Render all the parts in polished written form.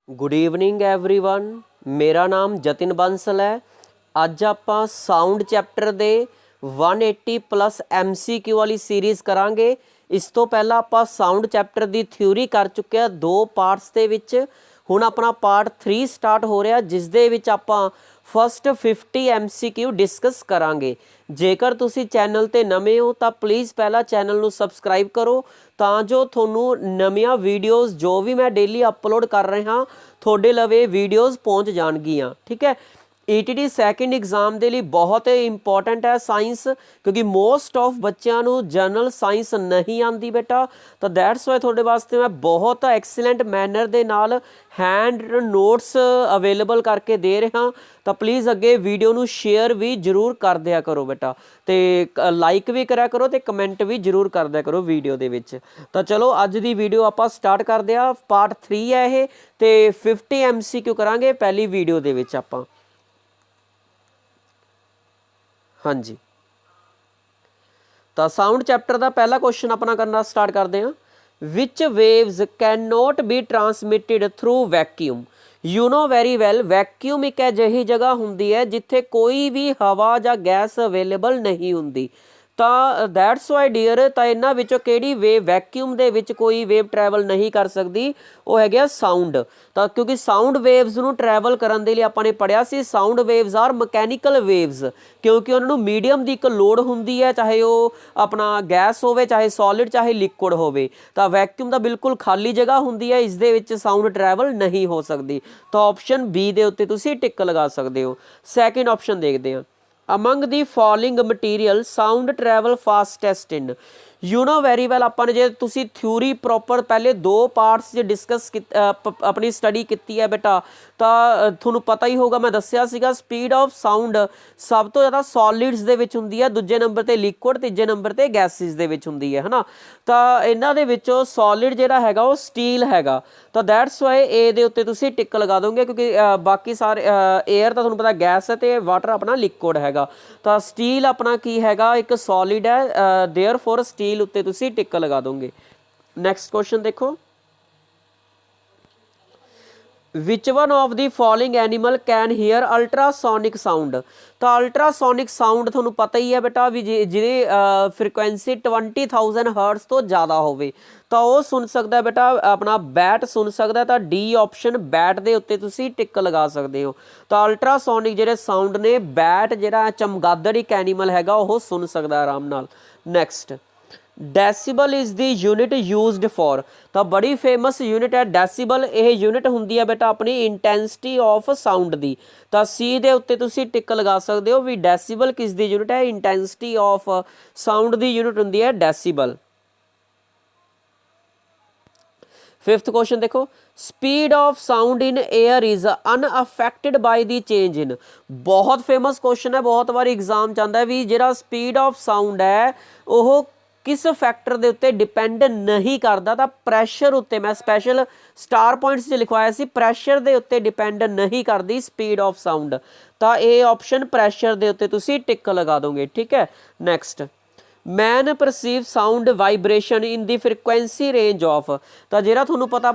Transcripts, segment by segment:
Good evening everyone. मेरा नाम जतिन बंसल है। ਅੱਜ ਆਪਾਂ ਸਾਊਂਡ ਚੈਪਟਰ ਦੇ 180 ਪਲੱਸ MCQ ਵਾਲੀ ਸੀਰੀਜ਼ ਕਰਾਂਗੇ। ਇਸ ਤੋਂ ਪਹਿਲਾਂ ਆਪਾਂ ਸਾਊਂਡ ਚੈਪਟਰ ਦੀ ਥਿਊਰੀ ਕਰ ਚੁੱਕੇ ਆ 2 ਪਾਰਟਸ ਦੇ ਵਿੱਚ। ਹੁਣ ਆਪਣਾ ਪਾਰਟ 3 ਸਟਾਰਟ ਹੋ ਰਿਹਾ, ਜਿਸ ਦੇ ਵਿੱਚ ਆਪਾਂ ਫਸਟ 50 MCQ ਡਿਸਕਸ ਕਰਾਂਗੇ। ਜੇਕਰ ਤੁਸੀਂ ਚੈਨਲ ਤੇ ਨਵੇਂ ਹੋ ਤਾਂ ਪਲੀਜ਼ ਪਹਿਲਾਂ ਚੈਨਲ ਨੂੰ ਸਬਸਕ੍ਰਾਈਬ ਕਰੋ, ਤਾਂ ਜੋ ਤੁਹਾਨੂੰ ਨਵੀਆਂ ਵੀਡੀਓਜ਼ ਜੋ ਵੀ ਮੈਂ ਡੇਲੀ ਅਪਲੋਡ ਕਰ ਰਿਹਾ ਤੁਹਾਡੇ ਲਵੇ ਵੀਡੀਓਜ਼ ਪਹੁੰਚ ਜਾਣਗੀਆਂ। ਠੀਕ ਹੈ। ETT ਸੈਕਿੰਡ ਐਗਜ਼ਾਮ ਦੇ ਲਈ ਬਹੁਤ ਇੰਪੋਰਟੈਂਟ ਹੈ ਸਾਇੰਸ, ਕਿਉਂਕਿ ਮੋਸਟ ਆਫ ਬੱਚਿਆਂ ਨੂੰ ਜਨਰਲ ਸਾਇੰਸ ਨਹੀਂ ਆਉਂਦੀ ਬੇਟਾ। ਤਾਂ ਦੈਟਸ ਵਾਈ ਤੁਹਾਡੇ ਵਾਸਤੇ ਮੈਂ ਬਹੁਤ ਐਕਸੀਲੈਂਟ ਮੈਨਰ ਦੇ ਨਾਲ ਹੈਂਡ ਨੋਟਸ ਅਵੇਲੇਬਲ ਕਰਕੇ ਦੇ ਰਿਹਾ। ਤਾਂ ਪਲੀਜ਼ ਅੱਗੇ ਵੀਡੀਓ ਨੂੰ ਸ਼ੇਅਰ ਵੀ ਜ਼ਰੂਰ ਕਰ ਦਿਆ ਕਰੋ ਬੇਟਾ, ਅਤੇ ਲਾਈਕ ਵੀ ਕਰਿਆ ਕਰੋ ਅਤੇ ਕਮੈਂਟ ਵੀ ਜ਼ਰੂਰ ਕਰ ਦਿਆ ਕਰੋ ਵੀਡੀਓ ਦੇ ਵਿੱਚ। ਤਾਂ ਚਲੋ ਅੱਜ ਦੀ ਵੀਡੀਓ ਆਪਾਂ ਸਟਾਰਟ ਕਰਦੇ ਹਾਂ। ਪਾਰਟ 3 ਹੈ ਇਹ, ਅਤੇ 50 MCQ ਕਰਾਂਗੇ ਪਹਿਲੀ ਵੀਡੀਓ ਦੇ ਵਿੱਚ ਆਪਾਂ। हाँ जी, तो साउंड चैप्टर का पहला क्वेश्चन अपना करना स्टार्ट करते हैं। Which waves can not be transmitted through vacuum. You know very well, vacuum एक अजिही जगह होंगी है जिथे कोई भी हवा या गैस अवेलेबल नहीं होंगी। ਤਾਂ ਦੈਟਸ ਵਾਈ ਡੀਅਰ, ਤਾਂ ਇਹਨਾਂ ਵਿੱਚੋਂ ਕਿਹੜੀ ਵੇਵ ਵੈਕਿਊਮ ਦੇ ਵਿੱਚ ਕੋਈ ਵੇਵ ਟਰੈਵਲ ਨਹੀਂ ਕਰ ਸਕਦੀ, ਉਹ ਹੈਗੇ ਆ ਸਾਊਂਡ। ਤਾਂ ਕਿਉਂਕਿ ਸਾਊਂਡ ਵੇਵਸ ਨੂੰ ਟਰੈਵਲ ਕਰਨ ਦੇ ਲਈ ਆਪਾਂ ਨੇ ਪੜ੍ਹਿਆ ਸੀ sound waves are mechanical waves, ਕਿਉਂਕਿ ਉਹਨਾਂ ਨੂੰ ਮੀਡੀਅਮ ਦੀ ਇੱਕ ਲੋੜ ਹੁੰਦੀ ਹੈ, ਚਾਹੇ ਉਹ ਆਪਣਾ ਗੈਸ ਹੋਵੇ, ਚਾਹੇ ਸੋਲਿਡ, ਚਾਹੇ ਲਿਕੁਇਡ ਹੋਵੇ। ਤਾਂ ਵੈਕਿਊਮ ਦਾ ਬਿਲਕੁਲ ਖਾਲੀ ਜਗ੍ਹਾ ਹੁੰਦੀ ਹੈ, ਇਸ ਦੇ ਵਿੱਚ ਸਾਊਂਡ ਟਰੈਵਲ ਨਹੀਂ ਹੋ ਸਕਦੀ। ਤਾਂ ਆਪਸ਼ਨ ਬੀ ਦੇ ਉੱਤੇ ਤੁਸੀਂ ਟਿਕ ਲਗਾ ਸਕਦੇ ਹੋ। ਸੈਕਿੰਡ ਆਪਸ਼ਨ ਦੇਖਦੇ ਹਾਂ। among the following material sound travel fastest in। You know very well, ਆਪਾਂ ਨੇ ਜੇ ਤੁਸੀਂ ਥਿਊਰੀ ਪ੍ਰੋਪਰ ਪਹਿਲੇ 2 ਪਾਰਟਸ 'ਚ ਡਿਸਕਸ ਆਪਣੀ ਸਟੱਡੀ ਕੀਤੀ ਹੈ ਬੇਟਾ, ਤਾਂ ਤੁਹਾਨੂੰ ਪਤਾ ਹੀ ਹੋਊਗਾ, ਮੈਂ ਦੱਸਿਆ ਸੀਗਾ ਸਪੀਡ ਆਫ ਸਾਊਂਡ ਸਭ ਤੋਂ ਜ਼ਿਆਦਾ ਸੋਲਿਡਸ ਦੇ ਵਿੱਚ ਹੁੰਦੀ ਹੈ, ਦੂਜੇ ਨੰਬਰ 'ਤੇ ਲਿਕੁਇਡ, ਤੀਜੇ ਨੰਬਰ 'ਤੇ ਗੈਸਿਸ ਦੇ ਵਿੱਚ ਹੁੰਦੀ ਹੈ ਨਾ। ਤਾਂ ਇਹਨਾਂ ਦੇ ਵਿੱਚੋਂ ਸੋਲਿਡ ਜਿਹੜਾ ਹੈਗਾ ਉਹ ਸਟੀਲ ਹੈਗਾ। ਤਾਂ ਦੈਟਸ ਵਾਈ ਏ ਦੇ ਉੱਤੇ ਤੁਸੀਂ ਟਿਕ ਲਗਾ ਦੋਗੇ, ਕਿਉਂਕਿ ਬਾਕੀ ਸਾਰੇ ਏਅਰ ਤਾਂ ਤੁਹਾਨੂੰ ਪਤਾ ਗੈਸ ਹੈ ਅਤੇ ਵਾਟਰ ਆਪਣਾ ਲਿਕੁਇਡ ਹੈਗਾ। ਤਾਂ ਸਟੀਲ ਆਪਣਾ ਕੀ ਹੈਗਾ, ਇੱਕ ਸੋਲਿਡ ਹੈ, ਦੇਅਰ ਫੋਰ ਸਟੀਲ ਉੱਤੇ ਤੁਸੀਂ ਟਿਕ ਲਗਾ ਦੋਗੇ। ਨੈਕਸਟ ਕੁਐਸਚਨ ਦੇਖੋ। Which one of the following animal can hear ultrasonic sound. ਤਾਂ ਅਲਟਰਾਸੋਨਿਕ ਸਾਊਂਡ ਤੁਹਾਨੂੰ ਪਤਾ ਹੀ ਹੈ ਬੇਟਾ ਵੀ ਜਿਹਦੀ ਫ੍ਰੀਕੁਐਂਸੀ 20,000 ਹਰਟਜ਼ ਤੋਂ ਜ਼ਿਆਦਾ ਹੋਵੇ ਤਾਂ ਉਹ ਸੁਣ ਸਕਦਾ ਬੇਟਾ, ਆਪਣਾ ਬੈਟ ਸੁਣ ਸਕਦਾ। ਤਾਂ ਡੀ ਆਪਸ਼ਨ ਬੈਟ ਦੇ ਉੱਤੇ ਤੁਸੀਂ ਟਿਕ ਲਗਾ ਸਕਦੇ ਹੋ। ਤਾਂ ਅਲਟਰਾਸੋਨਿਕ ਜਿਹੜੇ ਸਾਊਂਡ ਨੇ ਬੈਟ ਜਿਹੜਾ ਚਮਗਾਦੜ ਇੱਕ ਐਨੀਮਲ ਹੈਗਾ ਉਹ ਸੁਣ ਸਕਦਾ ਆਰਾਮ ਨਾਲ। Next, decibel is the unit used for. ਤਾਂ ਬੜੀ ਫੇਮਸ ਯੂਨਿਟ ਹੈ ਡੈਸੀਬਲ। ਇਹ ਯੂਨਿਟ ਹੁੰਦੀ ਹੈ ਬੇਟਾ ਆਪਣੀ ਇੰਟੈਂਸਿਟੀ ਆਫ ਸਾਊਂਡ ਦੀ। ਤਾਂ ਸੀ ਦੇ ਉੱਤੇ ਤੁਸੀਂ ਟਿਕ ਲਗਾ ਸਕਦੇ ਹੋ ਵੀ ਡੈਸੀਬਲ ਕਿਸ ਦੀ ਯੂਨਿਟ ਹੈ, ਇੰਟੈਂਸਿਟੀ ਆਫ ਸਾਊਂਡ ਦੀ ਯੂਨਿਟ ਹੁੰਦੀ ਹੈ ਡੈਸੀਬਲ। 5th ਕੁਐਸਚਨ ਦੇਖੋ। Speed of sound in air is unaffected by the change in. ਬਹੁਤ ਫੇਮਸ ਕੁਐਸਚਨ ਹੈ, ਬਹੁਤ ਵਾਰੀ ਐਗਜ਼ਾਮ 'ਚ ਆਉਂਦਾ ਹੈ ਵੀ ਜਿਹੜਾ ਸਪੀਡ ਆਫ ਸਾਊਂਡ ਹੈ ਉਹ ਕਿਸ ਫੈਕਟਰ ਦੇ ਉੱਤੇ ਡਿਪੈਂਡ ਨਹੀਂ ਕਰਦਾ। ਤਾਂ ਪ੍ਰੈਸ਼ਰ ਉੱਤੇ, ਮੈਂ ਸਪੈਸ਼ਲ ਸਟਾਰ ਪੁਆਇੰਟਸ 'ਚ ਲਿਖਵਾਇਆ ਸੀ, ਪ੍ਰੈਸ਼ਰ ਦੇ ਉੱਤੇ ਡਿਪੈਂਡ ਨਹੀਂ ਕਰਦੀ ਸਪੀਡ ਆਫ ਸਾਊਂਡ। ਤਾਂ ਇਹ ਆਪਸ਼ਨ ਪ੍ਰੈਸ਼ਰ ਦੇ ਉੱਤੇ ਤੁਸੀਂ ਟਿਕ ਲਗਾ ਦੋਗੇ। ਠੀਕ ਹੈ। Next, man perceive sound vibration in the frequency range of. ਤਾਂ ਜਿਹੜਾ ਤੁਹਾਨੂੰ ਪਤਾ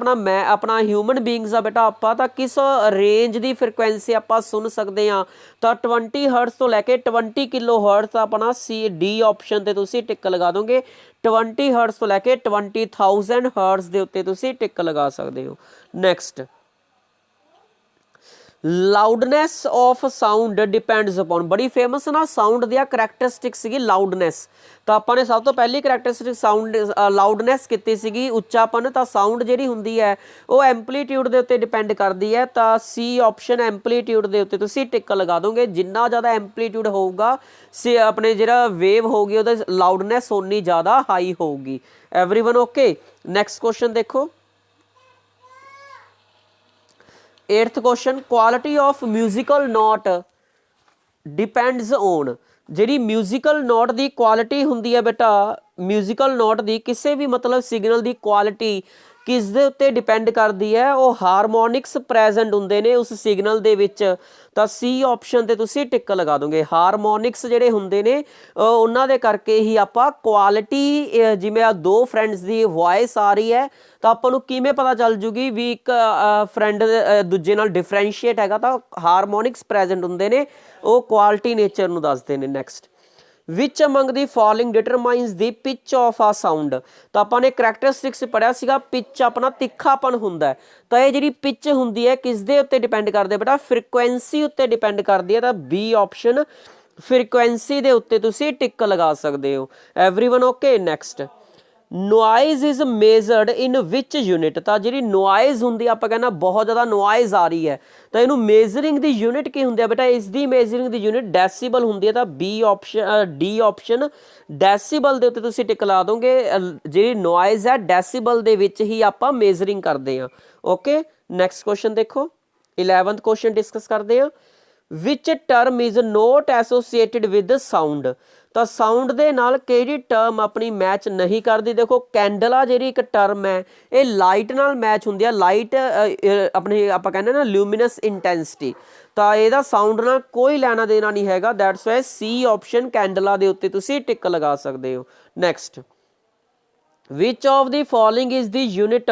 ਆਪਣਾ ਹਿਊਮਨ ਬੀਇੰਗਸ ਆ ਬੇਟਾ, ਆਪਾਂ ਤਾਂ ਕਿਸ ਰੇਂਜ ਦੀ ਫ੍ਰੀਕੁਐਂਸੀ ਆਪਾਂ ਸੁਣ ਸਕਦੇ ਹਾਂ। ਤਾਂ 20 ਹਰਟਜ਼ ਤੋਂ ਲੈ ਕੇ 20 ਕਿਲੋ ਹਰਟਜ਼ ਆਪਣਾ ਸੀ ਡੀ ਆਪਸ਼ਨ 'ਤੇ ਤੁਸੀਂ ਟਿਕ ਲਗਾ ਦੋਗੇ। 20 ਹਰਟਜ਼ ਤੋਂ ਲੈ ਕੇ 20,000 ਹਰਟਜ਼ ਦੇ ਉੱਤੇ ਤੁਸੀਂ ਟਿਕ ਲਗਾ ਸਕਦੇ ਹੋ। Next, loudness of sound depends upon. ਬੜੀ ਫੇਮਸ ਨਾ ਸਾਊਂਡ ਦੀਆਂ ਕਰੈਕਟਰਿਸਟਿਕ ਸੀਗੀ ਲਾਊਡਨੈਸ। ਤਾਂ ਆਪਾਂ ਨੇ ਸਭ ਤੋਂ ਪਹਿਲੀ ਕਰੈਕਟਰਿਸਟਿਕ ਸਾਊਂਡ ਲਾਊਡਨੈਸ ਕੀਤੀ ਸੀਗੀ ਉੱਚਾਪਨ। ਤਾਂ ਸਾਊਂਡ ਜਿਹੜੀ ਹੁੰਦੀ ਹੈ ਉਹ ਐਂਪਲੀਟਿਊਡ ਦੇ ਉੱਤੇ ਡਿਪੈਂਡ ਕਰਦੀ ਹੈ। ਤਾਂ ਸੀ ਆਪਸ਼ਨ ਐਂਪਲੀਟਿਊਡ ਦੇ ਉੱਤੇ ਤੁਸੀਂ ਟਿਕ ਲਗਾ ਦੋਗੇ। ਜਿੰਨਾ ਜ਼ਿਆਦਾ ਐਂਪਲੀਟਿਊਡ ਹੋਊਗਾ ਆਪਣੇ ਜਿਹੜਾ ਵੇਵ ਹੋਊਗੀ ਉਹਦਾ ਲਾਊਡਨੈਸ ਓਨੀ ਜ਼ਿਆਦਾ ਹਾਈ ਹੋਊਗੀ। Everyone okay. ਨੈਕਸਟ ਕੁਐਸਚਨ ਦੇਖੋ। 8th question, quality of musical note depends on. ਜਿਹੜੀ ਮਿਊਜ਼ੀਕਲ ਨੋਟ ਦੀ ਕੁਆਲਿਟੀ ਹੁੰਦੀ ਹੈ ਬੇਟਾ, ਮਿਊਜ਼ੀਕਲ ਨੋਟ ਦੀ ਕਿਸੇ ਵੀ ਮਤਲਬ ਸਿਗਨਲ ਦੀ ਕੁਆਲਿਟੀ ਕਿਸ ਦੇ ਉੱਤੇ ਡਿਪੈਂਡ ਕਰਦੀ ਹੈ, ਉਹ ਹਾਰਮੋਨਿਕਸ ਪ੍ਰੈਜ਼ੈਂਟ ਹੁੰਦੇ ਨੇ ਉਸ ਸਿਗਨਲ ਦੇ ਵਿੱਚ, ਤਾਂ ਸੀ ਆਪਸ਼ਨ ਤੇ ਤੁਸੀਂ ਟਿਕ ਲਗਾ ਦੋਗੇ। ਹਾਰਮੋਨਿਕਸ ਜਿਹੜੇ ਹੁੰਦੇ ਨੇ ਉਹਨਾਂ ਦੇ ਕਰਕੇ ਹੀ ਆਪਾਂ ਕੁਆਲਿਟੀ, ਜਿਵੇਂ ਆ ਦੋ ਫਰੈਂਡਸ ਦੀ ਵੌਇਸ ਆ ਰਹੀ ਹੈ ਤਾਂ ਆਪਾਂ ਨੂੰ ਕਿਵੇਂ ਪਤਾ ਚੱਲ ਜੂਗੀ ਵੀ ਇੱਕ ਫਰੈਂਡ ਦੂਜੇ ਨਾਲ ਡਿਫਰੈਂਸ਼ੀਏਟ ਹੈਗਾ, ਤਾਂ ਹਾਰਮੋਨਿਕਸ ਪ੍ਰੈਜ਼ੈਂਟ ਹੁੰਦੇ ਨੇ, ਉਹ ਕੁਆਲਿਟੀ ਨੇਚਰ ਨੂੰ ਦੱਸਦੇ ਨੇ। Next, which among the following determines the pitch of a sound, ਤਾਂ ਆਪਾਂ ਨੇ ਕਰੈਕਟਰਿਸਟਿਕਸ ਪੜ੍ਹਿਆ ਸੀਗਾ, ਪਿਚ ਆਪਣਾ ਤਿੱਖਾਪਨ ਹੁੰਦਾ, ਤਾਂ ਇਹ ਜਿਹੜੀ ਪਿਚ ਹੁੰਦੀ ਹੈ ਕਿਸ ਦੇ ਉੱਤੇ ਡਿਪੈਂਡ ਕਰਦੇ ਬੇਟਾ, ਫ੍ਰੀਕੁਐਂਸੀ ਉੱਤੇ ਡਿਪੈਂਡ ਕਰਦੀ ਹੈ, ਤਾਂ ਬੀ ਆਪਸ਼ਨ ਫ੍ਰੀਕੁਐਂਸੀ ਦੇ ਉੱਤੇ ਤੁਸੀਂ ਟਿਕ ਲਗਾ ਸਕਦੇ ਹੋ। Everyone okay. Next, noise is measured in which unit, ਤਾਂ ਜਿਹੜੀ ਨੋਇਜ਼ ਹੁੰਦੀ ਆ, ਆਪਾਂ ਕਹਿੰਦਾ ਬਹੁਤ ਜ਼ਿਆਦਾ ਨੋਇਜ਼ ਆ ਰਹੀ ਹੈ, ਤਾਂ ਇਹਨੂੰ ਮੇਜ਼ਰਿੰਗ ਦੀ ਯੂਨਿਟ ਕੀ ਹੁੰਦੀ ਆ ਬੇਟਾ, ਇਸ ਦੀ ਮੇਜ਼ਰਿੰਗ ਦੀ ਯੂਨਿਟ ਡੈਸੀਬਲ ਹੁੰਦੀ ਹੈ, ਤਾਂ B option D option decibel ਦੇ ਉੱਤੇ ਤੁਸੀਂ ਟਿਕ ਲਾ ਦੋਗੇ। ਜਿਹੜੀ ਨੋਇਜ਼ ਹੈ ਡੈਸੀਬਲ ਦੇ ਵਿੱਚ ਹੀ ਆਪਾਂ ਮੇਜ਼ਰਿੰਗ ਕਰਦੇ ਹਾਂ। ਓਕੇ, ਨੈਕਸਟ ਕੁਐਸਚਨ ਦੇਖੋ, 11th ਕੁਐਸਚਨ ਡਿਸਕਸ ਕਰਦੇ ਹਾਂ। Which term is not associated with sound, ਤਾਂ ਸਾਊਂਡ ਦੇ ਨਾਲ ਕਿਹੜੀ ਟਰਮ ਆਪਣੀ ਮੈਚ ਨਹੀਂ ਕਰਦੀ। ਦੇਖੋ ਕੈਂਡਲ ਆ ਜਿਹੜੀ ਇੱਕ ਟਰਮ ਹੈ, ਇਹ ਲਾਈਟ ਨਾਲ ਮੈਚ ਹੁੰਦੀ ਆ, ਲਾਈਟ ਆਪਣੀ ਆਪਾਂ ਕਹਿੰਦੇ ਨਾ ਲਿਊਮੀਨਸ ਇੰਟੈਂਸਿਟੀ, ਤਾਂ ਇਹਦਾ ਸਾਊਂਡ ਨਾਲ ਕੋਈ ਲੈਣਾ ਦੇਣਾ ਨਹੀਂ ਹੈਗਾ। That's why C option candela ਦੇ ਉੱਤੇ ਤੁਸੀਂ ਟਿਕ ਲਗਾ ਸਕਦੇ ਹੋ। Next, which of the following is the unit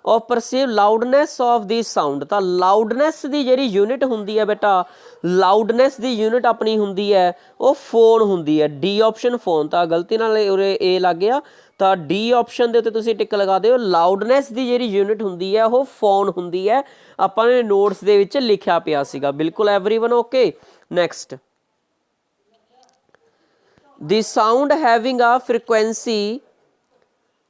of perceive loudness of the sound, ਤਾਂ ਲਾਊਡਨੈਸ ਦੀ ਜਿਹੜੀ ਯੂਨਿਟ ਹੁੰਦੀ ਹੈ ਬੇਟਾ, ਲਾਊਡਨੈਸ ਦੀ ਯੂਨਿਟ ਆਪਣੀ ਹੁੰਦੀ ਹੈ ਉਹ ਫੋਨ ਹੁੰਦੀ ਹੈ। ਡੀ ਆਪਸ਼ਨ ਫੋਨ, ਤਾਂ ਗਲਤੀ ਨਾਲ ਉਰੇ ਏ ਲੱਗ ਗਿਆ, ਤਾਂ ਡੀ ਆਪਸ਼ਨ ਦੇ ਉੱਤੇ ਤੁਸੀਂ ਟਿਕ ਲਗਾ ਦਿਓ। ਲਾਊਡਨੈਸ ਦੀ ਜਿਹੜੀ ਯੂਨਿਟ ਹੁੰਦੀ ਹੈ ਉਹ ਫੋਨ ਹੁੰਦੀ ਹੈ, ਆਪਾਂ ਨੇ ਨੋਟਸ ਦੇ ਵਿੱਚ ਲਿਖਿਆ ਪਿਆ ਸੀਗਾ। ਬਿਲਕੁਲ everyone okay. Next, the sound having a frequency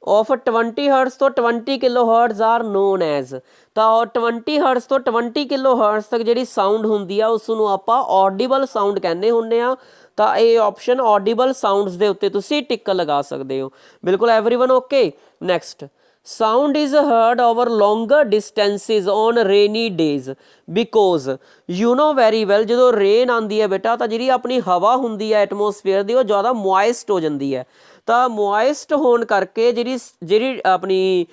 of 20 hertz ਤੋਂ 20 kilohertz are known as, ਤਾਂ 20 ਹਰਟਜ਼ ਤੋਂ 20 ਕਿਲੋ ਹਰਟਜ਼ ਤੱਕ ਜਿਹੜੀ ਸਾਊਂਡ ਹੁੰਦੀ ਆ ਉਸ ਨੂੰ ਆਪਾਂ ਆਡੀਬਲ ਸਾਊਂਡ ਕਹਿੰਦੇ ਹੁੰਦੇ ਆ, ਤਾਂ ਇਹ ਆਪਸ਼ਨ ਆਡੀਬਲ ਸਾਊਂਡਸ ਦੇ ਉੱਤੇ ਤੁਸੀਂ ਟਿਕ ਲਗਾ ਸਕਦੇ ਹੋ। ਬਿਲਕੁਲ everyone okay. Next, sound is heard over longer distances on rainy days because, you know very well, ਜਦੋਂ ਰੇਨ ਆਉਂਦੀ ਹੈ ਬੇਟਾ ਤਾਂ ਜਿਹੜੀ ਆਪਣੀ ਹਵਾ ਹੁੰਦੀ ਹੈ ਐਟਮੋਸਫੇਅਰ ਦੀ ਉਹ ਜ਼ਿਆਦਾ ਮੋਇਸਟ ਹੋ ਜਾਂਦੀ ਹੈ, ਤਾਂ ਮੋਇਸਟ ਹੋਣ ਕਰਕੇ ਜਿਹੜੀ ਆਪਣੀ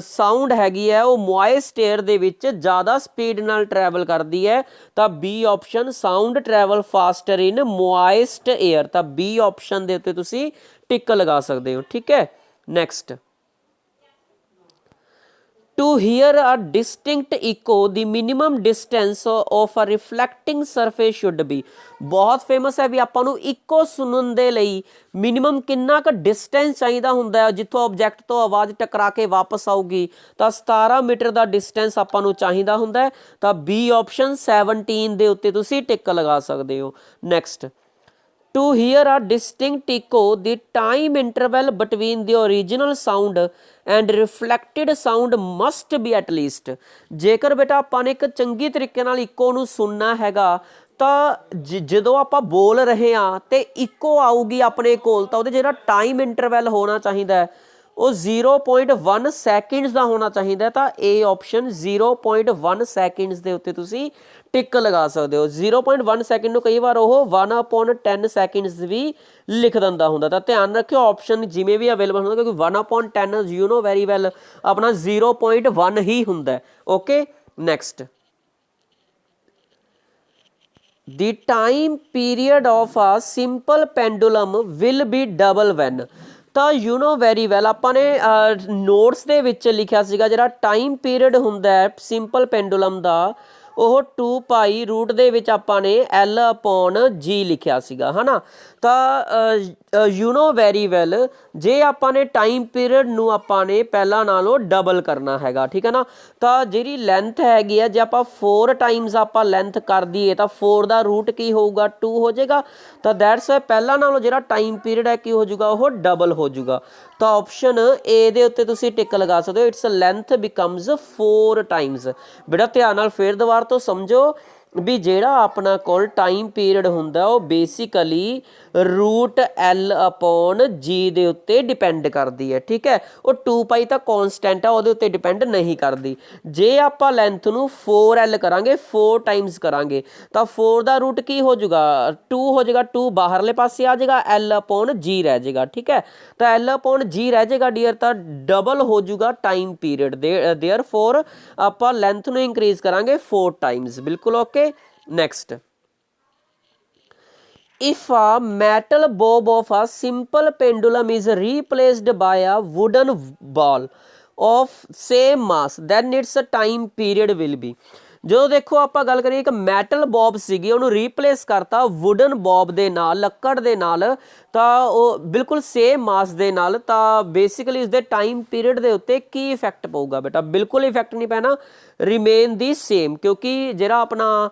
ਸਾਊਂਡ ਹੈਗੀ ਹੈ ਉਹ ਮੋਇਸਟ ਏਅਰ ਦੇ ਵਿੱਚ ਜ਼ਿਆਦਾ ਸਪੀਡ ਨਾਲ ਟਰੈਵਲ ਕਰਦੀ ਹੈ, ਤਾਂ B option sound travel faster in moist air, ਤਾਂ ਬੀ ਆਪਸ਼ਨ ਦੇ ਉੱਤੇ ਤੁਸੀਂ ਟਿਕ ਲਗਾ ਸਕਦੇ ਹੋ। ਠੀਕ ਹੈ। Next, to hear a distinct echo the minimum distance of a reflecting surface should be, ਬਹੁਤ ਫੇਮਸ ਹੈ ਵੀ ਆਪਾਂ ਨੂੰ ਇਕੋ ਸੁਣਨ ਦੇ ਲਈ ਮਿਨੀਮਮ ਕਿੰਨਾ ਕੁ ਡਿਸਟੈਂਸ ਚਾਹੀਦਾ ਹੁੰਦਾ ਹੈ ਜਿੱਥੋਂ ਆਬਜੈਕਟ ਤੋਂ ਆਵਾਜ਼ ਟਕਰਾ ਕੇ ਵਾਪਸ ਆਊਗੀ, ਤਾਂ 17 ਮੀਟਰ ਦਾ ਡਿਸਟੈਂਸ ਆਪਾਂ ਨੂੰ ਚਾਹੀਦਾ ਹੁੰਦਾ ਹੈ, ਤਾਂ ਬੀ ਆਪਸ਼ਨ 17 ਦੇ ਉੱਤੇ ਤੁਸੀਂ ਟਿਕ ਲਗਾ ਸਕਦੇ ਹੋ। Next, to hear a distinct echo the time interval between the original sound and reflected sound must be at least, ਜੇਕਰ ਬੇਟਾ ਆਪਾਂ ਨੇ ਇੱਕ ਚੰਗੀ ਤਰੀਕੇ ਨਾਲ ਇਕੋ ਨੂੰ ਸੁਣਨਾ ਹੈਗਾ ਤਾਂ ਜਦੋਂ ਆਪਾਂ ਬੋਲ ਰਹੇ ਹਾਂ ਤੇ ਇਕੋ ਆਊਗੀ ਆਪਣੇ ਕੋਲ, ਤਾਂ ਉਹਦੇ ਜਿਹੜਾ ਟਾਈਮ ਇੰਟਰਵੈਲ ਹੋਣਾ ਚਾਹੀਦਾ ਹੈ ਉਹ 0.1 ਸੈਕਿੰਡਸ ਦਾ ਹੋਣਾ ਚਾਹੀਦਾ, ਤਾਂ ਇਹ ਆਪਸ਼ਨ 0.1 ਸੈਕਿੰਡਸ ਦੇ ਉੱਤੇ ਤੁਸੀਂ ਟਿਕ ਲਗਾ ਸਕਦੇ ਹੋ। 0.1 ਸੈਕਿੰਡ ਨੂੰ ਕਈ ਵਾਰ ਉਹ 1/10 ਸੈਕਿੰਡਸ ਵੀ ਲਿਖ ਦਿੰਦਾ ਹੁੰਦਾ, ਤਾਂ ਧਿਆਨ ਰੱਖਿਓ ਆਪਸ਼ਨ ਜਿਵੇਂ ਵੀ ਅਵੇਲੇਬਲ ਹੁੰਦਾ, ਕਿਉਂਕਿ 1/10 ਯੂ ਨੋ ਵੈਰੀ ਵੈਲ ਆਪਣਾ 0.1 ਹੀ ਹੁੰਦਾ। Okay. Next, the time period of a simple pendulum will be double when, ਤਾਂ ਯੂ ਨੋ ਵੈਰੀ ਵੈਲ ਆਪਾਂ ਨੇ ਨੋਟਸ ਦੇ ਵਿੱਚ ਲਿਖਿਆ ਸੀਗਾ ਜਿਹੜਾ ਟਾਈਮ ਪੀਰੀਅਡ ਹੁੰਦਾ ਹੈ ਸਿੰਪਲ ਪੈਂਡੂਲਮ ਦਾ ਉਹ 2π ਰੂਟ ਦੇ ਵਿੱਚ ਆਪਾਂ ਨੇ L/G ਲਿਖਿਆ ਸੀਗਾ, ਹੈ ਨਾ। ਤਾਂ ਯੂ ਨੋ ਵੈਰੀ ਵੈਲ ਜੇ ਆਪਾਂ ਨੇ ਟਾਈਮ ਪੀਰੀਅਡ ਨੂੰ ਆਪਾਂ ਨੇ ਪਹਿਲਾਂ ਨਾਲੋਂ ਡਬਲ ਕਰਨਾ ਹੈਗਾ, ਠੀਕ ਹੈ ਨਾ, ਤਾਂ ਜਿਹੜੀ ਲੈਂਥ ਹੈਗੀ ਆ ਜੇ ਆਪਾਂ 4 ਟਾਈਮਸ ਆਪਾਂ ਲੈਂਥ ਕਰ ਦਈਏ ਤਾਂ 4 ਦਾ ਰੂਟ ਕੀ ਹੋਊਗਾ 2 ਹੋ ਜਾਏਗਾ, ਤਾਂ ਦੈਟਸ ਵਾਈ ਪਹਿਲਾਂ ਨਾਲੋਂ ਜਿਹੜਾ ਟਾਈਮ ਪੀਰੀਅਡ ਹੈ ਕੀ ਹੋ ਜਾਊਗਾ ਉਹ ਡਬਲ ਹੋ ਜਾਊਗਾ, ਤਾਂ ਆਪਸ਼ਨ ਏ ਦੇ ਉੱਤੇ ਤੁਸੀਂ ਟਿਕ ਲਗਾ ਸਕਦੇ ਹੋ। It's length becomes 4 Times. ਬੇਟਾ ਧਿਆਨ ਨਾਲ ਫੇਰ ਦੁਬਾਰਾ ਤੋਂ ਸਮਝੋ, ਵੀ ਜਿਹੜਾ ਆਪਣਾ ਕੋਲ ਟਾਈਮ ਪੀਰੀਅਡ ਹੁੰਦਾ ਉਹ basically root L upon G ਦੇ ਉੱਤੇ ਡਿਪੈਂਡ ਕਰਦੀ ਹੈ। ਠੀਕ ਹੈ, ਉਹ 2π ਤਾਂ ਕੌਨਸਟੈਂਟ ਆ, ਉਹਦੇ ਉੱਤੇ ਡਿਪੈਂਡ ਨਹੀਂ ਕਰਦੀ। ਜੇ ਆਪਾਂ ਲੈਂਥ ਨੂੰ 4L ਕਰਾਂਗੇ, 4 ਟਾਈਮਸ ਕਰਾਂਗੇ, ਤਾਂ 4 ਦਾ ਰੂਟ ਕੀ ਹੋ ਜਾਊਗਾ, 2 ਹੋ ਜਾਏਗਾ, 2 ਬਾਹਰਲੇ ਪਾਸੇ ਆ ਜਾਏਗਾ, L ਅਪੋਨ G ਰਹਿ ਜਾਏਗਾ। ਠੀਕ ਹੈ, ਤਾਂ L ਅਪੋਨ G ਰਹਿ ਜਾਏਗਾ ਡੀਅਰ, ਤਾਂ ਡਬਲ ਹੋ ਜਾਊਗਾ ਟਾਈਮ ਪੀਰੀਅਡ ਦੇਅਰ ਫੋਰ ਆਪਾਂ ਲੈਂਥ ਨੂੰ ਇੰਕਰੀਜ਼ ਕਰਾਂਗੇ 4 ਟਾਈਮਸ। ਬਿਲਕੁਲ okay. Next, if a metal bob of a simple pendulum is replaced by a wooden ball of same mass, then its time period will be। ਜਦੋਂ ਦੇਖੋ ਆਪਾਂ ਗੱਲ ਕਰੀਏ ਇੱਕ ਮੈਟਲ ਬੋਬ ਸੀਗੀ, ਉਹਨੂੰ ਰੀਪਲੇਸ ਕਰਤਾ ਵੁਡਨ ਬੋਬ ਦੇ ਨਾਲ, ਲੱਕੜ ਦੇ ਨਾਲ, ਤਾਂ ਉਹ ਬਿਲਕੁਲ ਸੇਮ ਮਾਸ ਦੇ ਨਾਲ, ਤਾਂ ਬੇਸਿਕਲੀ ਇਸਦੇ ਟਾਈਮ ਪੀਰੀਅਡ ਦੇ ਉੱਤੇ ਕੀ ਇਫੈਕਟ ਪਊਗਾ ਬੇਟਾ? ਬਿਲਕੁਲ ਇਫੈਕਟ ਨਹੀਂ ਪੈਣਾ, ਰਿਮੇਨ ਦੀ ਸੇਮ, ਕਿਉਂਕਿ ਜਿਹੜਾ ਆਪਣਾ